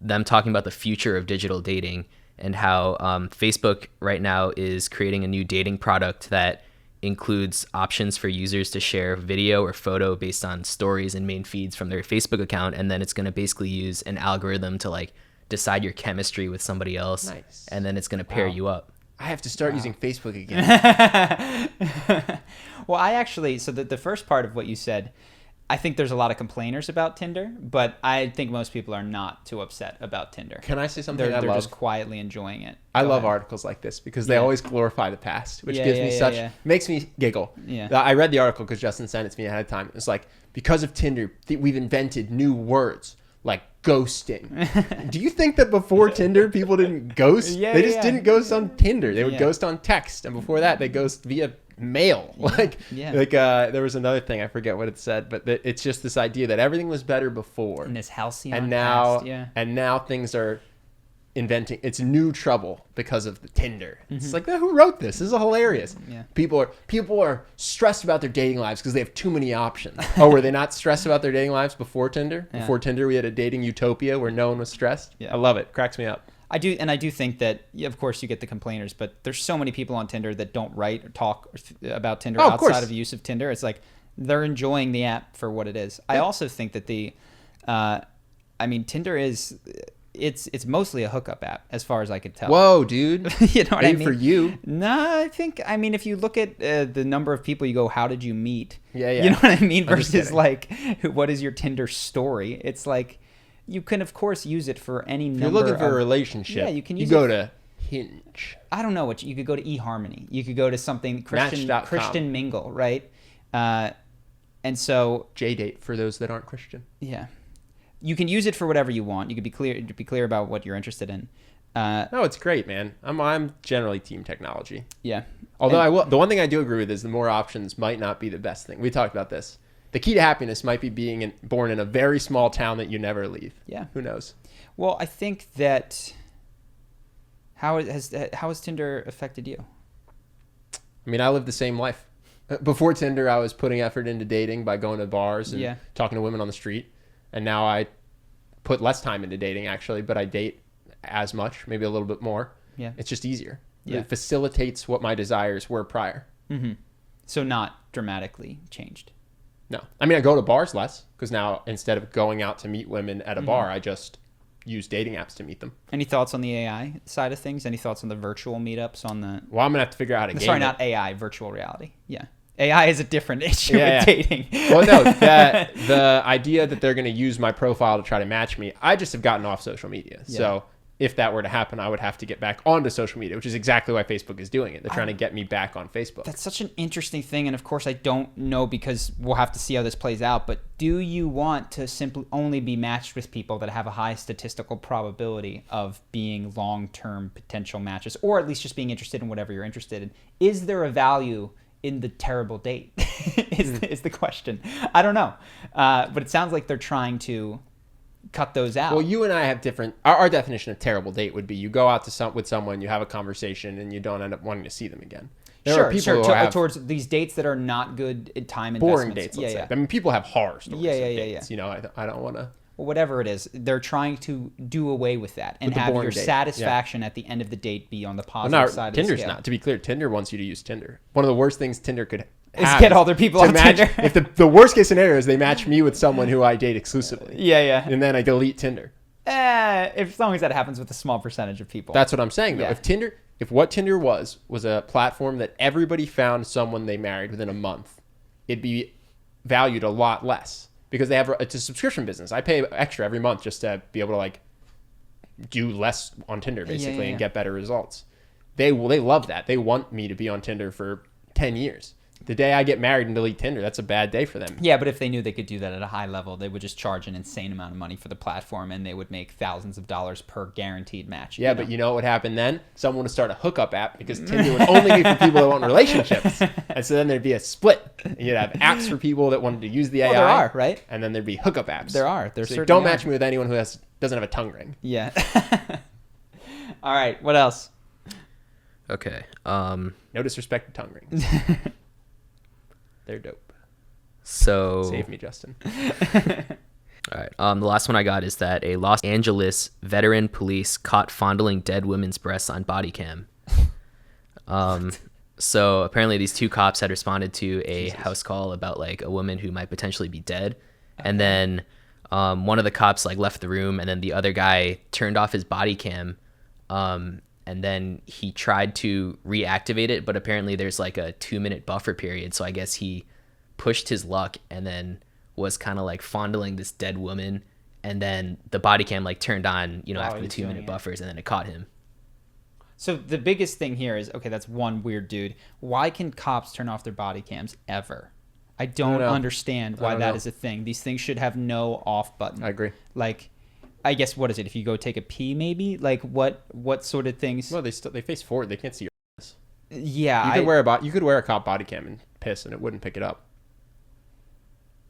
them talking about the future of digital dating and how Facebook right now is creating a new dating product that includes options for users to share video or photo based on stories and main feeds from their Facebook account. And then it's going to basically use an algorithm to like decide your chemistry with somebody else. Nice. And then it's going to pair you up. I have to start using Facebook again. Well, so the first part of what you said, I think there's a lot of complainers about Tinder, but I think most people are not too upset about Tinder. Can I say something they're love? Just quietly enjoying it. I love articles like this because they always glorify the past, which makes me giggle. Yeah. I read the article because Justin sent it to me ahead of time. It's like, because of Tinder, we've invented new words like ghosting. Do you think that before Tinder, people didn't ghost? They just didn't ghost on Tinder. They would ghost on text. And before that, they ghost via mail. There was another thing. I forget what it said, but it's just this idea that everything was better before. In this halcyon and now, past, and now things are inventing. It's new trouble because of the Tinder. It's like, who wrote this? This is hilarious. People are stressed about their dating lives because they have too many options. Oh, were they not stressed about their dating lives before Tinder? Before Tinder, we had a dating utopia where no one was stressed. I love it. Cracks me up. I do think that, of course, you get the complainers, but there's so many people on Tinder that don't write or talk about Tinder outside of use of Tinder. It's like they're enjoying the app for what it is. I also think that Tinder is... It's mostly a hookup app, as far as I could tell. Whoa, dude! You know what I mean? For you? No, if you look at the number of people, you go, "How did you meet?" Yeah. You know what I mean? Versus like, what is your Tinder story? It's like you can of course use it for any number. If you're looking for a relationship, you can use go to Hinge. I don't know you could go to eHarmony. You could go to something Christian Mingle, right? And so JDate for those that aren't Christian. Yeah. You can use it for whatever you want. You could be clear about what you're interested in. No, it's great, man. I'm generally team technology. Yeah. Although the one thing I do agree with is the more options might not be the best thing. We talked about this. The key to happiness might be being born in a very small town that you never leave. Yeah. Who knows? Well, I think that how has Tinder affected you? I mean, I live the same life. Before Tinder, I was putting effort into dating by going to bars and talking to women on the street. And now I put less time into dating, actually, but I date as much, maybe a little bit more. Yeah. It's just easier. Yeah. It facilitates what my desires were prior. Mm-hmm. So not dramatically changed. No. I mean, I go to bars less because now instead of going out to meet women at a bar, I just use dating apps to meet them. Any thoughts on the AI side of things? Any thoughts on the virtual meetups on the... Well, I'm going to have to figure out how to game Sorry, not AI, virtual reality. Yeah. AI is a different issue with dating. Well, no, the idea that they're going to use my profile to try to match me, I just have gotten off social media. Yeah. So if that were to happen, I would have to get back onto social media, which is exactly why Facebook is doing it. They're trying to get me back on Facebook. That's such an interesting thing. And of course, I don't know because we'll have to see how this plays out. But do you want to simply only be matched with people that have a high statistical probability of being long-term potential matches, or at least just being interested in whatever you're interested in? Is there a value in the terrible date is the question. I don't know. But it sounds like they're trying to cut those out. Well, you and I have different... Our definition of terrible date would be you go out with someone, you have a conversation, and you don't end up wanting to see them again. There are people who have towards these dates that are not good in time boring investments. dates, let's say. I mean, people have horror stories of dates. Yeah. You know, I don't want to... Well, whatever it is, they're trying to do away with that and have your satisfaction at the end of the date be on the positive side of the scale. Tinder's not. To be clear, Tinder wants you to use Tinder. One of the worst things Tinder could is get all their people on Tinder. If the worst case scenario is they match me with someone who I date exclusively. Yeah. And then I delete Tinder. As long as that happens with a small percentage of people. That's what I'm saying, though. Yeah. If what Tinder was a platform that everybody found someone they married within a month, it'd be valued a lot less. Because it's a subscription business. I pay extra every month just to be able to do less on Tinder basically and get better results. They love that. They want me to be on Tinder for 10 years. The day I get married and delete Tinder, that's a bad day for them. Yeah, but if they knew they could do that at a high level, they would just charge an insane amount of money for the platform and they would make thousands of dollars per guaranteed match. Yeah, but you know what would happen then? Someone would start a hookup app because Tinder would only be for people that want relationships. And so then there'd be a split. You'd have apps for people that wanted to use the AI. Well, there are, right? And then there'd be hookup apps. There are. So don't match me with anyone who doesn't have a tongue ring. Yeah. All right. What else? Okay. No disrespect to tongue rings. They're dope. So save me, Justin. All right. The last one I got is that a Los Angeles veteran police caught fondling dead women's breasts on body cam. So apparently these two cops had responded to a house call about a woman who might potentially be dead. And then one of the cops left the room and then the other guy turned off his body cam. And then he tried to reactivate it, but apparently there's a 2-minute buffer period. So I guess he pushed his luck and then was kind of fondling this dead woman. And then the body cam turned on, after the 2-minute buffers and then it caught him. So the biggest thing here is, okay, that's one weird dude. Why can cops turn off their body cams ever? I don't understand why that is a thing. These things should have no off button. I agree. Like, I guess, what is it? If you go take a pee, maybe? Like, what sort of things? Well, they face forward. They can't see your ass. Yeah. You could wear a cop body cam and piss, and it wouldn't pick it up.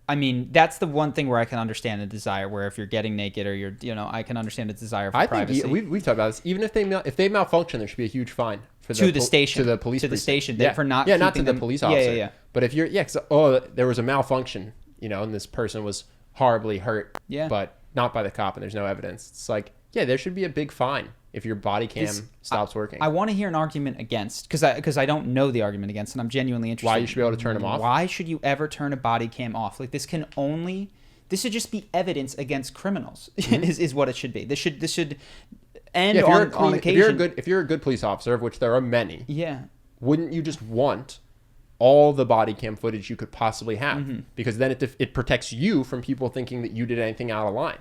I mean, that's the one thing where I can understand the desire, where if you're getting naked or I can understand the desire for privacy. I think we've talked about this. Even if they malfunction, there should be a huge fine to the station. To the police to the station. Yeah. For not not to the police officer. Yeah. But if you're, there was a malfunction, and this person was horribly hurt, but not by the cop, and there's no evidence. It's like, there should be a big fine if your body cam stops working. I want to hear an argument against, because I don't know the argument against, and I'm genuinely interested. Why you should be able to turn them off? Why should you ever turn a body cam off? Like, this should just be evidence against criminals. is what it should be. This should end on occasion. If you're a good police officer, of which there are many, wouldn't you just want all the body cam footage you could possibly have? Because then it protects you from people thinking that you did anything out of line.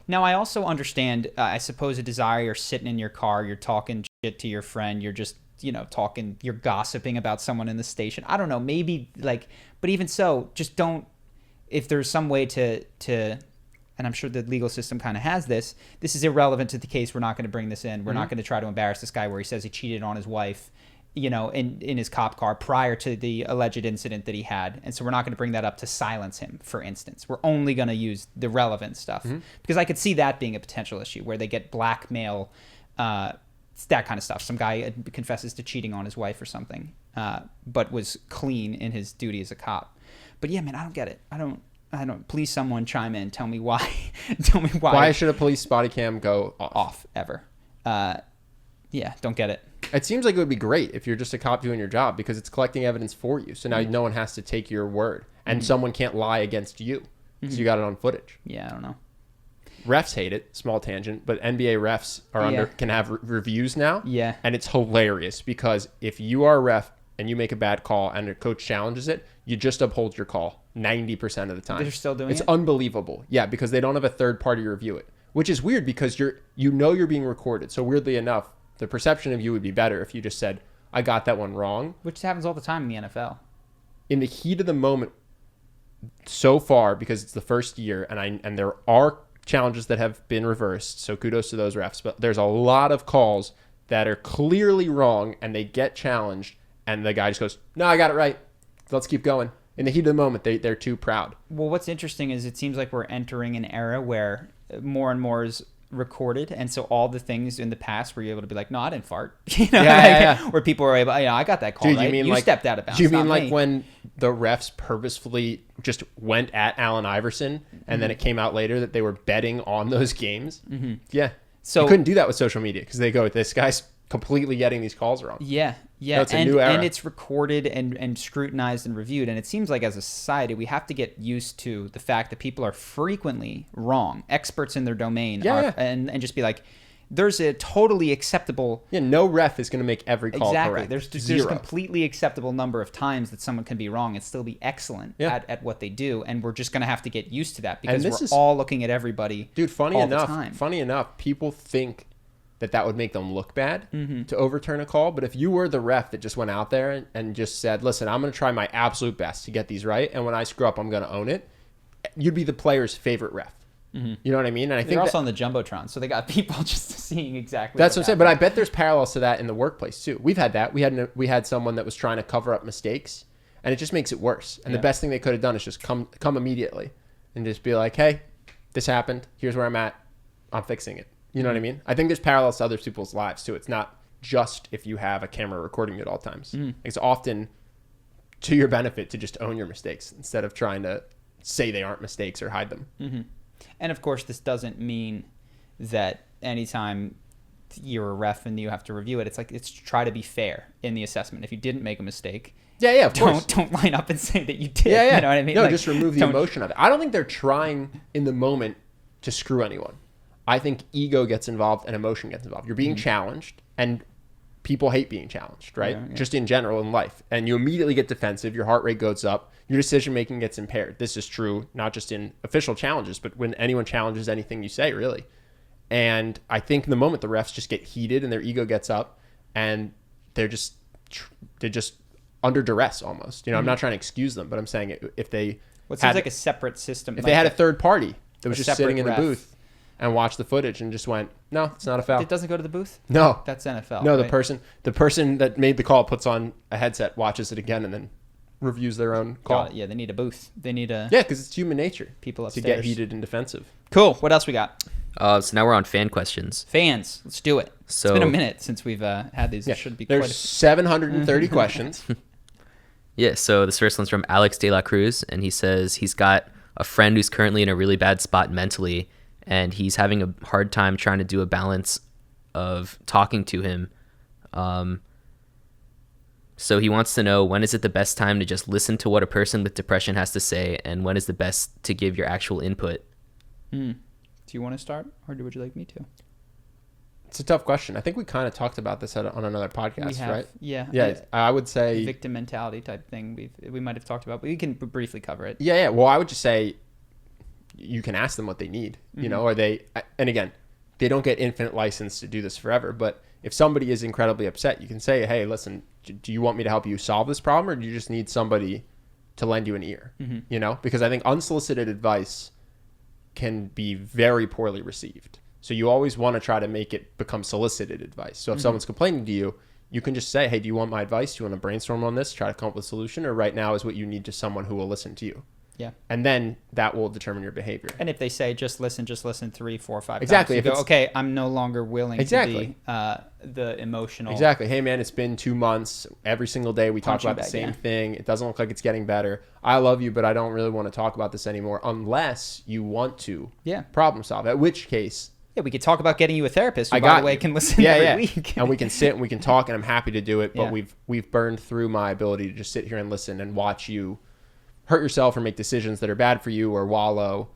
Now, I also understand, I suppose, a desire. You're sitting in your car, you're talking shit to your friend, you're just, you're gossiping about someone in the station. I don't know, maybe, but even so, just don't, if there's some way to, and I'm sure the legal system kind of has this is irrelevant to the case, we're not going to bring this in, we're not going to try to embarrass this guy where he says he cheated on his wife, in his cop car prior to the alleged incident that he had. And so we're not going to bring that up to silence him, for instance. We're only going to use the relevant stuff. Because I could see that being a potential issue where they get blackmail, that kind of stuff. Some guy confesses to cheating on his wife or something, but was clean in his duty as a cop. But yeah, man, I don't get it. I don't. Please, someone chime in. Tell me why. Tell me why. Why should a police body cam go off ever? Don't get it. It seems like it would be great if you're just a cop doing your job, because it's collecting evidence for you. So now no one has to take your word, and someone can't lie against you because you got it on footage. Yeah, I don't know. Refs hate it. Small tangent, but NBA refs can have reviews now. Yeah, and it's hilarious because if you are a ref and you make a bad call and a coach challenges it, you just uphold your call 90% of the time. They're still doing it? It's unbelievable. Yeah, because they don't have a third party review it, which is weird because you're being recorded. So weirdly enough, the perception of you would be better if you just said, I got that one wrong. Which happens all the time in the NFL. In the heat of the moment, so far, because it's the first year, and there are challenges that have been reversed, so kudos to those refs, but there's a lot of calls that are clearly wrong, and they get challenged, and the guy just goes, no, I got it right. Let's keep going. In the heat of the moment, they're too proud. Well, what's interesting is it seems like we're entering an era where more and more is recorded, and so all the things in the past were you able to be like, no, I didn't fart. Where people were able, I got that call. Dude, right? You stepped out of bounds. Do you mean like when the refs purposefully just went at Allen Iverson, and then it came out later that they were betting on those games? Yeah. So you couldn't do that with social media because they go, this guy's completely getting these calls wrong. Yeah. No, it's a new era. And it's recorded and scrutinized and reviewed. And it seems like as a society, we have to get used to the fact that people are frequently wrong, experts in their domain, and just be like, there's a totally acceptable... Yeah, no ref is going to make every call correct. There's a completely acceptable number of times that someone can be wrong and still be excellent at what they do. And we're just going to have to get used to that because we're all looking at everybody. Dude, funny enough, people think that would make them look bad to overturn a call. But if you were the ref that just went out there and just said, listen, I'm going to try my absolute best to get these right, and when I screw up, I'm going to own it, you'd be the player's favorite ref. You know what I mean? And I think they're also on the Jumbotron, so they got people just seeing exactly that's what I'm saying. But I bet there's parallels to that in the workplace too. We've had that. We had someone that was trying to cover up mistakes, and it just makes it worse. And the best thing they could have done is just come immediately and just be like, hey, this happened. Here's where I'm at. I'm fixing it. You know what I mean? I think there's parallels to other people's lives too. It's not just if you have a camera recording you at all times. It's often to your benefit to just own your mistakes instead of trying to say they aren't mistakes or hide them. And of course, this doesn't mean that anytime you're a ref and you have to review it, it's try to be fair in the assessment. If you didn't make a mistake, of course. Don't line up and say that you did. You know what I mean? No, just remove the emotion of it. I don't think they're trying in the moment to screw anyone. I think ego gets involved and emotion gets involved. You're being challenged, and people hate being challenged, right? Yeah. Just in general in life. And you immediately get defensive. Your heart rate goes up. Your decision-making gets impaired. This is true not just in official challenges, but when anyone challenges anything you say, really. And I think in the moment, the refs just get heated and their ego gets up, and they're just under duress almost. I'm not trying to excuse them, but I'm saying if they seems like a separate system. If they had a third party that was just sitting in the booth and watched the footage and just went, no, it's not a foul. It doesn't go to the booth? No. That's NFL. No, right? the person that made the call puts on a headset, watches it again, and then reviews their own call. Yeah, they need a booth. They need a... Yeah, because it's human nature. People upstairs. To get heated and defensive. Cool. What else we got? So now we're on fan questions. Fans. Let's do it. So, it's been a minute since we've had these. Yeah, it should be there's 730 questions. Yeah, so this first one's from Alex De La Cruz, and he says he's got a friend who's currently in a really bad spot mentally, and he's having a hard time trying to do a balance of talking to him. So he wants to know, when is it the best time to just listen to what a person with depression has to say, and when is the best to give your actual input? Do you want to start, or would you like me to? It's a tough question. I think we kind of talked about this on another podcast, right? Yeah. Yeah, I would say... Victim mentality type thing we might have talked about, but we can briefly cover it. Yeah. Well, I would just say you can ask them what they need, or they... And again, they don't get infinite license to do this forever, but if somebody is incredibly upset, you can say, hey, listen, do you want me to help you solve this problem, or do you just need somebody to lend you an ear? Because I think unsolicited advice can be very poorly received. So you always want to try to make it become solicited advice. So if someone's complaining to you, you can just say, hey, do you want my advice? Do you want to brainstorm on this, try to come up with a solution? Or right now is what you need to someone who will listen to you. Yeah. And then that will determine your behavior. And if they say, just listen 3, 4, 5 exactly. times, you go, okay, I'm no longer willing to be the emotional. Exactly. Hey, man, it's been 2 months. Every single day we talk about the same thing. It doesn't look like it's getting better. I love you, but I don't really want to talk about this anymore unless you want to problem solve. At which case... Yeah, we could talk about getting you a therapist who, by the way, can listen every week. And we can sit and we can talk, and I'm happy to do it, but we've burned through my ability to just sit here and listen and watch you hurt yourself or make decisions that are bad for you or wallow.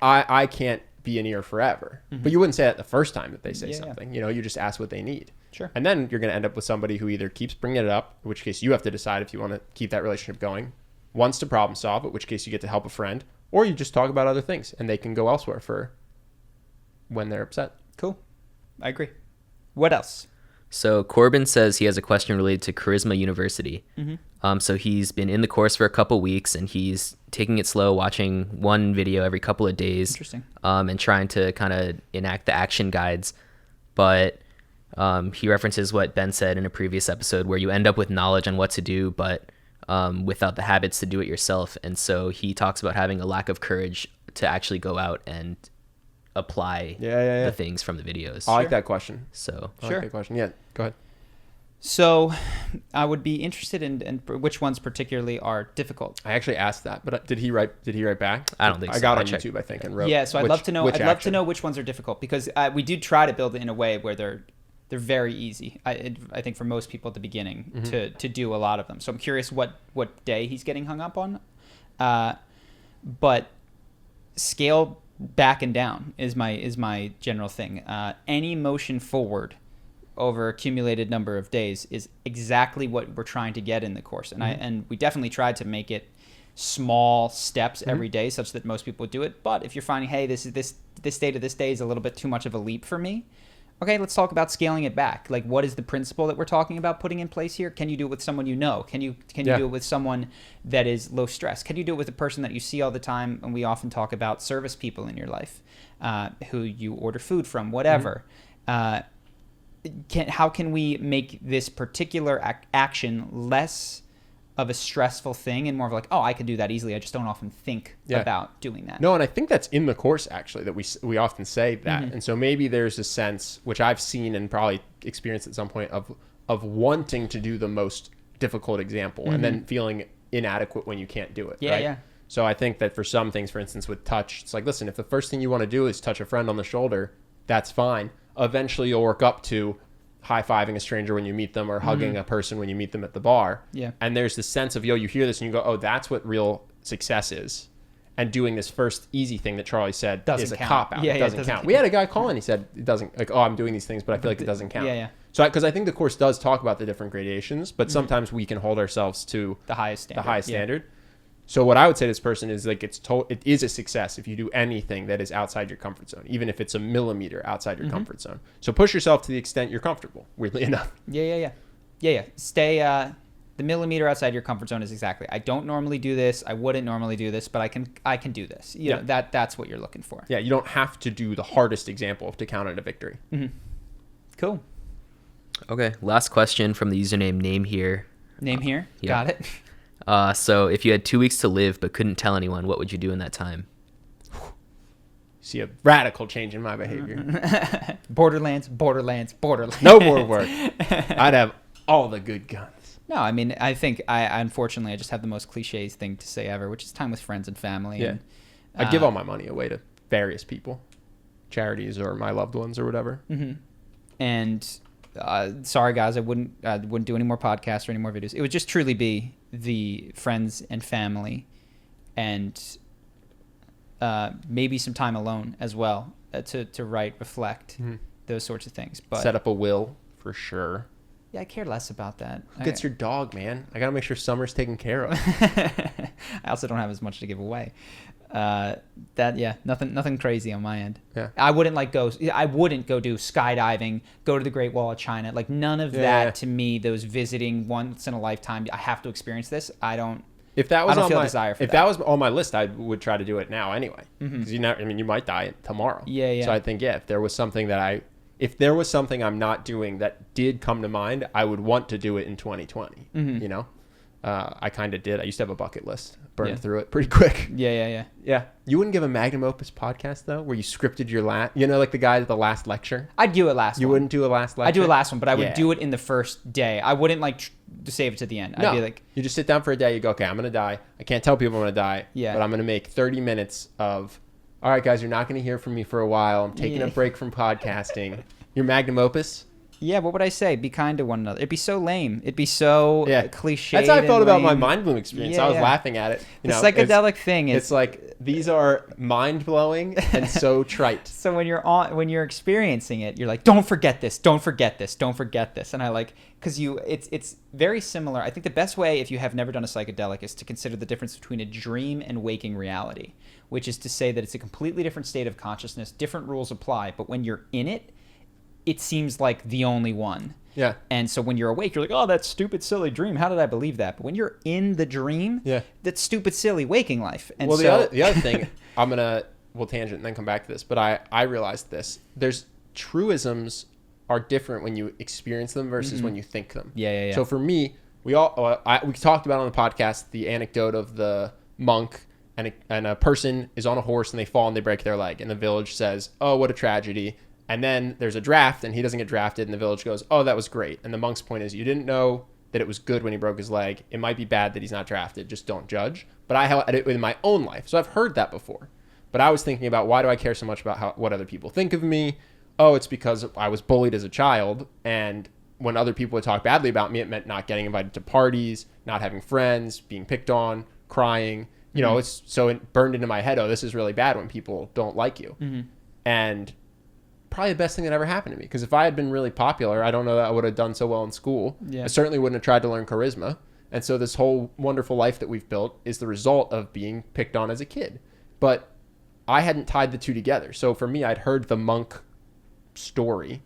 I can't be an ear forever. But you wouldn't say that the first time that they say something. You just ask what they need. Sure. And then you're going to end up with somebody who either keeps bringing it up, in which case you have to decide if you want to keep that relationship going, wants to problem solve, in which case you get to help a friend, or you just talk about other things and they can go elsewhere for when they're upset. Cool. I agree. What else? So Corbin says he has a question related to Charisma University. So he's been in the course for a couple weeks, and he's taking it slow, watching one video every couple of days. Interesting. And trying to kind of enact the action guides. But he references what Ben said in a previous episode, where you end up with knowledge on what to do, but without the habits to do it yourself. And so he talks about having a lack of courage to actually go out and apply the things from the videos. I like that question. So I like that question. Yeah, go ahead. So I would be interested in which ones particularly are difficult. I actually asked that, but did he write back? I don't think so. I got on YouTube, I think, and wrote. Yeah, so I'd love to know which ones are difficult, because we do try to build it in a way where they're very easy. I think for most people at the beginning to do a lot of them. So I'm curious what day he's getting hung up on. But scale back and down is my general thing. Any motion forward over accumulated number of days is exactly what we're trying to get in the course, and we definitely tried to make it small steps every day such that most people would do it. But if you're finding, hey, this day to this day is a little bit too much of a leap for me, okay, let's talk about scaling it back. Like, what is the principle that we're talking about putting in place here? Can you do it with someone you know? Can you do it with someone that is low stress? Can you do it with a person that you see all the time? And we often talk about service people in your life, who you order food from, whatever. How can we make this particular action less of a stressful thing and more of like, oh, I can do that easily. I just don't often think about doing that. No, and I think that's in the course, actually, that we often say that. And so maybe there's a sense, which I've seen and probably experienced at some point, of wanting to do the most difficult example and then feeling inadequate when you can't do it. Yeah, right? yeah. So I think that for some things, for instance, with touch, it's like, listen, if the first thing you want to do is touch a friend on the shoulder, that's fine. Eventually you'll work up to high-fiving a stranger when you meet them or hugging a person when you meet them at the bar. Yeah. And there's this sense of, you hear this and you go, oh, that's what real success is. And doing this first easy thing that Charlie said is a cop-out. It doesn't count. We had a guy call in, he said, it doesn't, like, oh, I'm doing these things, but I feel like it doesn't count. Yeah. So, because I think the course does talk about the different gradations, but sometimes we can hold ourselves to the highest standard. So what I would say to this person is, like, it is a success if you do anything that is outside your comfort zone, even if it's a millimeter outside your comfort zone. So push yourself to the extent you're comfortable, weirdly enough. Yeah. Stay The millimeter outside your comfort zone is exactly, I don't normally do this. I wouldn't normally do this, but I can do this. You know, that's what you're looking for. Yeah, you don't have to do the hardest example to count it a victory. Mm-hmm. Cool. Okay, last question from the username Name Here. Name Here? Yeah. Got it. So if you had 2 weeks to live but couldn't tell anyone, what would you do in that time? See a radical change in my behavior. Borderlands. No more work. I'd have all the good guns. No, I mean, I think unfortunately I just have the most cliches thing to say ever, which is time with friends and family. Yeah. And, I'd give all my money away to various people, charities or my loved ones or whatever. Mm-hmm. And sorry guys, I wouldn't do any more podcasts or any more videos. It would just truly be the friends and family, and maybe some time alone as well to write, reflect, those sorts of things. But set up a will for sure. Yeah, I care less about that. Who gets your dog, man? I gotta make sure Summer's taken care of. I also don't have as much to give away. Nothing crazy on my end. Yeah. I wouldn't go do skydiving, go to the Great Wall of China. Like none of that to me, those visiting once in a lifetime, I have to experience this. I don't feel desire for that. If that was on my list, I would try to do it now anyway. Because you might die tomorrow. Yeah. So I think, if there was something I'm not doing that did come to mind, I would want to do it in 2020. You know, I kind of did. I used to have a bucket list. Burned through it pretty quick. Yeah. You wouldn't give a magnum opus podcast though, where you scripted your like the guy at the last lecture. I'd do a last one. You wouldn't do a last lecture? I'd do a last one, but I would do it in the first day. I wouldn't to save it to the end. I'd be like, you just sit down for a day. You go, okay, I'm gonna die. I can't tell people I'm gonna die. Yeah. But I'm gonna make 30 minutes of. All right, guys, you're not gonna hear from me for a while. I'm taking a break from podcasting. Your magnum opus. Yeah, what would I say? Be kind to one another. It'd be so lame. It'd be so cliche. That's how I felt about my Mindbloom experience. I was laughing at it. The psychedelic thing is... It's like, these are mind-blowing and so trite. So when you're experiencing it, you're like, don't forget this. And I because it's very similar. I think the best way, if you have never done a psychedelic, is to consider the difference between a dream and waking reality, which is to say that it's a completely different state of consciousness. Different rules apply, but when you're in it, it seems like the only one. Yeah. And so when you're awake, you're like, oh, that stupid, silly dream. How did I believe that? But when you're in the dream, that's stupid, silly waking life. And the other thing, we'll tangent and then come back to this, but I realized this. There's truisms are different when you experience them versus when you think them. Yeah. So for me, we talked about on the podcast the anecdote of the monk and a person is on a horse and they fall and they break their leg. And the village says, oh, what a tragedy. And then there's a draft and he doesn't get drafted and the village goes, oh, that was great. And the monk's point is, you didn't know that it was good when he broke his leg. It might be bad that he's not drafted. Just don't judge. But I had it in my own life. So I've heard that before. But I was thinking about, why do I care so much about what other people think of me? Oh, it's because I was bullied as a child. And when other people would talk badly about me, it meant not getting invited to parties, not having friends, being picked on, crying. You know, it burned into my head, oh, this is really bad when people don't like you. And probably the best thing that ever happened to me, because if I had been really popular, I don't know that I would have done so well in school. I certainly wouldn't have tried to learn charisma. And so this whole wonderful life that we've built is the result of being picked on as a kid. But I hadn't tied the two together. So for me, I'd heard the monk story,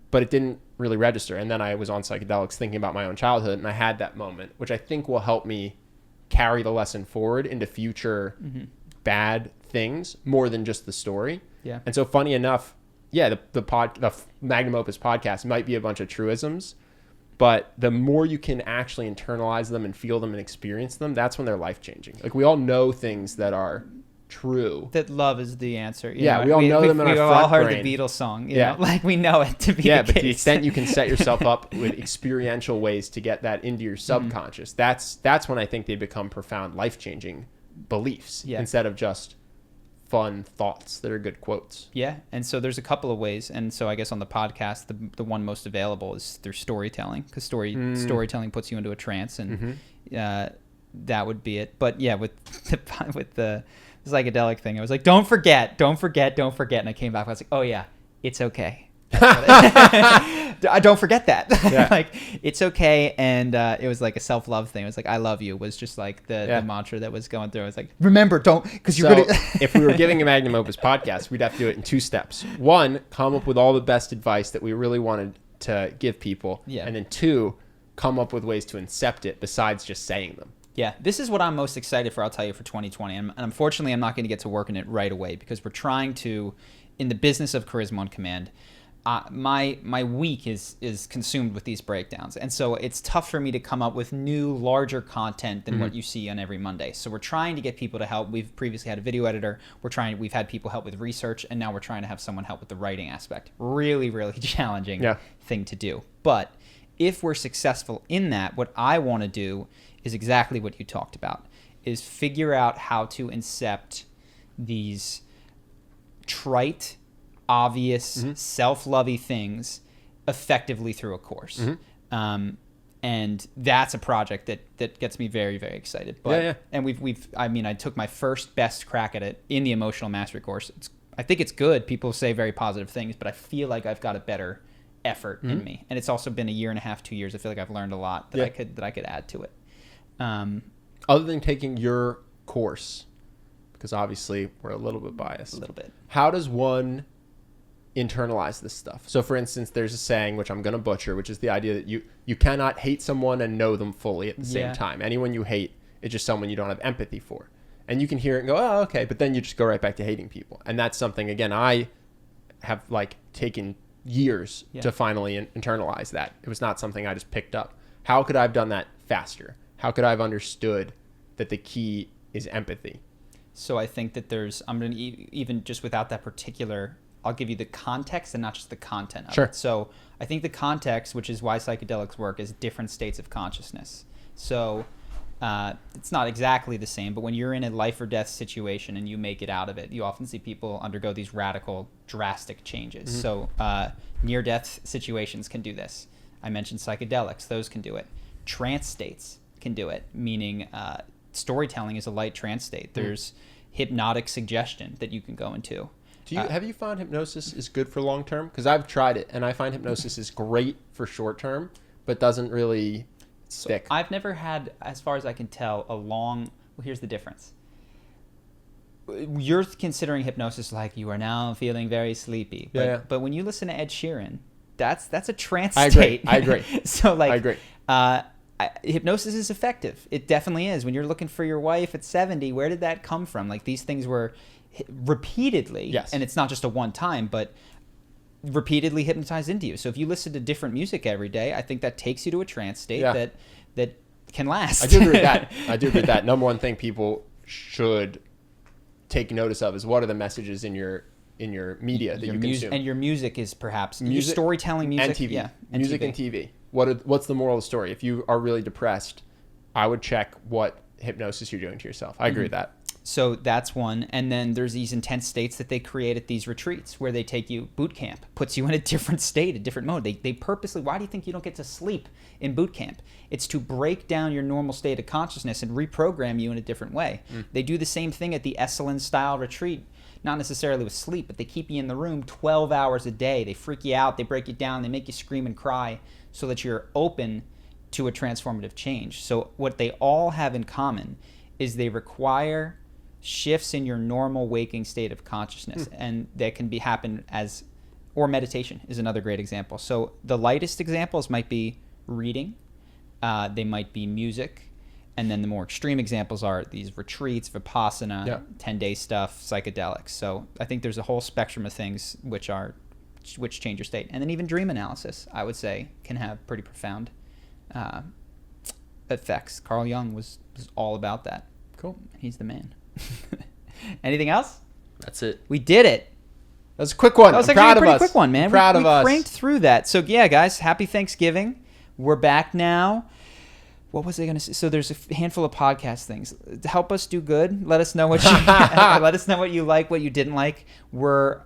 but it didn't really register. And then I was on psychedelics thinking about my own childhood, and I had that moment, which I think will help me carry the lesson forward into future bad things more than just the story. Yeah. And so funny enough, the Magnum Opus podcast might be a bunch of truisms, but the more you can actually internalize them and feel them and experience them, that's when they're life-changing. Like, we all know things that are true. That love is the answer. We all know them in our front brain. We've all heard the Beatles song. You know? Like, we know it to be the case. But to the extent you can set yourself up with experiential ways to get that into your subconscious, that's when I think they become profound, life-changing beliefs instead of just fun thoughts that are good quotes. Yeah, and so there's a couple of ways, and so I guess on the podcast, the one most available is through storytelling, because storytelling puts you into a trance, and that would be it. But yeah, with the psychedelic thing, I was like, don't forget, and I came back, I was like, oh yeah, it's okay. I don't forget that. Like, it's okay. And it was like a self-love thing. It was like, I love you was just like the mantra that was going through. I was like, remember, don't, because you're gonna if we were giving a Magnum Opus podcast, we'd have to do it in 2 steps. 1, come up with all the best advice that we really wanted to give people. And then 2, come up with ways to incept it besides just saying them. Yeah, this is what I'm most excited for, I'll tell you, for 2020. And unfortunately, I'm not going to get to work in it right away because we're trying to, in the business of Charisma on Command, my week is consumed with these breakdowns. And so it's tough for me to come up with new, larger content than what you see on every Monday. So we're trying to get people to help. We've previously had a video editor. We've had people help with research, and now we're trying to have someone help with the writing aspect. Really, really challenging thing to do. But if we're successful in that, what I want to do is exactly what you talked about, is figure out how to incept these trite, obvious, self-lovey things effectively through a course. And that's a project that gets me very, very excited. But, and I took my first best crack at it in the Emotional Mastery course. I think it's good. People say very positive things, but I feel like I've got a better effort in me. And it's also been 1.5 years, 2 years. I feel like I've learned a lot that I could add to it. Other than taking your course, because obviously we're a little bit biased. A little bit. How does one internalize this stuff? So for instance, there's a saying, which I'm going to butcher, which is the idea that you cannot hate someone and know them fully at the same time. Anyone you hate is just someone you don't have empathy for. And you can hear it and go, oh, okay. But then you just go right back to hating people. And that's something, again, I have taken years to finally internalize that. It was not something I just picked up. How could I have done that faster? How could I have understood that the key is empathy? So I think that I'm going to even just without that particular, I'll give you the context and not just the content of it. So I think the context, which is why psychedelics work, is different states of consciousness. So it's not exactly the same, but when you're in a life or death situation and you make it out of it, you often see people undergo these radical, drastic changes. So near-death situations can do this. I mentioned psychedelics. Those can do it. Trance states can do it, meaning storytelling is a light trance state. There's hypnotic suggestion that you can go into. Have you found hypnosis is good for long term? Because I've tried it, and I find hypnosis is great for short term, but doesn't really stick. I've never had, as far as I can tell, well, here's the difference. You're considering hypnosis like you are now feeling very sleepy. But when you listen to Ed Sheeran, that's a trance state. I agree. So I agree. Hypnosis is effective. It definitely is. When you're looking for your wife at 70, where did that come from? These things were repeatedly, and it's not just a one time, but repeatedly hypnotized into you. So if you listen to different music every day, I think that takes you to a trance state that can last. I do agree with that. Number one thing people should take notice of is what are the messages in your media that you consume. And your music is perhaps your storytelling music and TV. Yeah, music and TV. What's the moral of the story? If you are really depressed, I would check what hypnosis you're doing to yourself. I agree with that. So that's one. And then there's these intense states that they create at these retreats where they take you, boot camp, puts you in a different state, a different mode. They purposely, why do you think you don't get to sleep in boot camp? It's to break down your normal state of consciousness and reprogram you in a different way. They do the same thing at the Esalen style retreat, not necessarily with sleep, but they keep you in the room 12 hours a day. They freak you out, they break you down, they make you scream and cry so that you're open to a transformative change. So what they all have in common is they require shifts in your normal waking state of consciousness, and that can happen or meditation is another great example. So the lightest examples might be reading, they might be music, and then the more extreme examples are these retreats, Vipassana, 10-day stuff, psychedelics. So I think there's a whole spectrum of things which change your state. And then even dream analysis, I would say, can have pretty profound effects. Carl Jung was all about that. Cool. He's the man. Anything else? That's it. We did it. That was a quick one. That was I'm actually proud a pretty of us. quick one, man. We cranked through that. So yeah, guys, happy Thanksgiving. We're back now. What was I going to say? So there's a handful of podcast things. Help us do good. Let us know what you like, what you didn't like.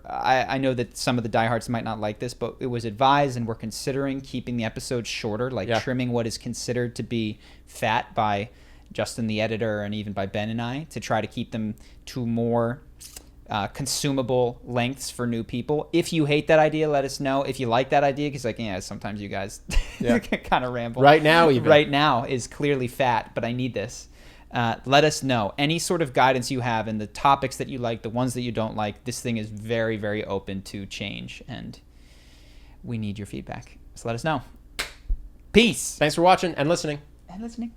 I know that some of the diehards might not like this, but it was advised, and we're considering keeping the episodes shorter, trimming what is considered to be fat by Justin, the editor, and even by Ben and I, to try to keep them to more consumable lengths for new people. If you hate that idea, let us know. If you like that idea, because sometimes you guys kind of ramble. Right now is clearly fat, but I need this. Let us know. Any sort of guidance you have in the topics that you like, the ones that you don't like, this thing is very, very open to change, and we need your feedback. So let us know. Peace. Thanks for watching and listening. And listening.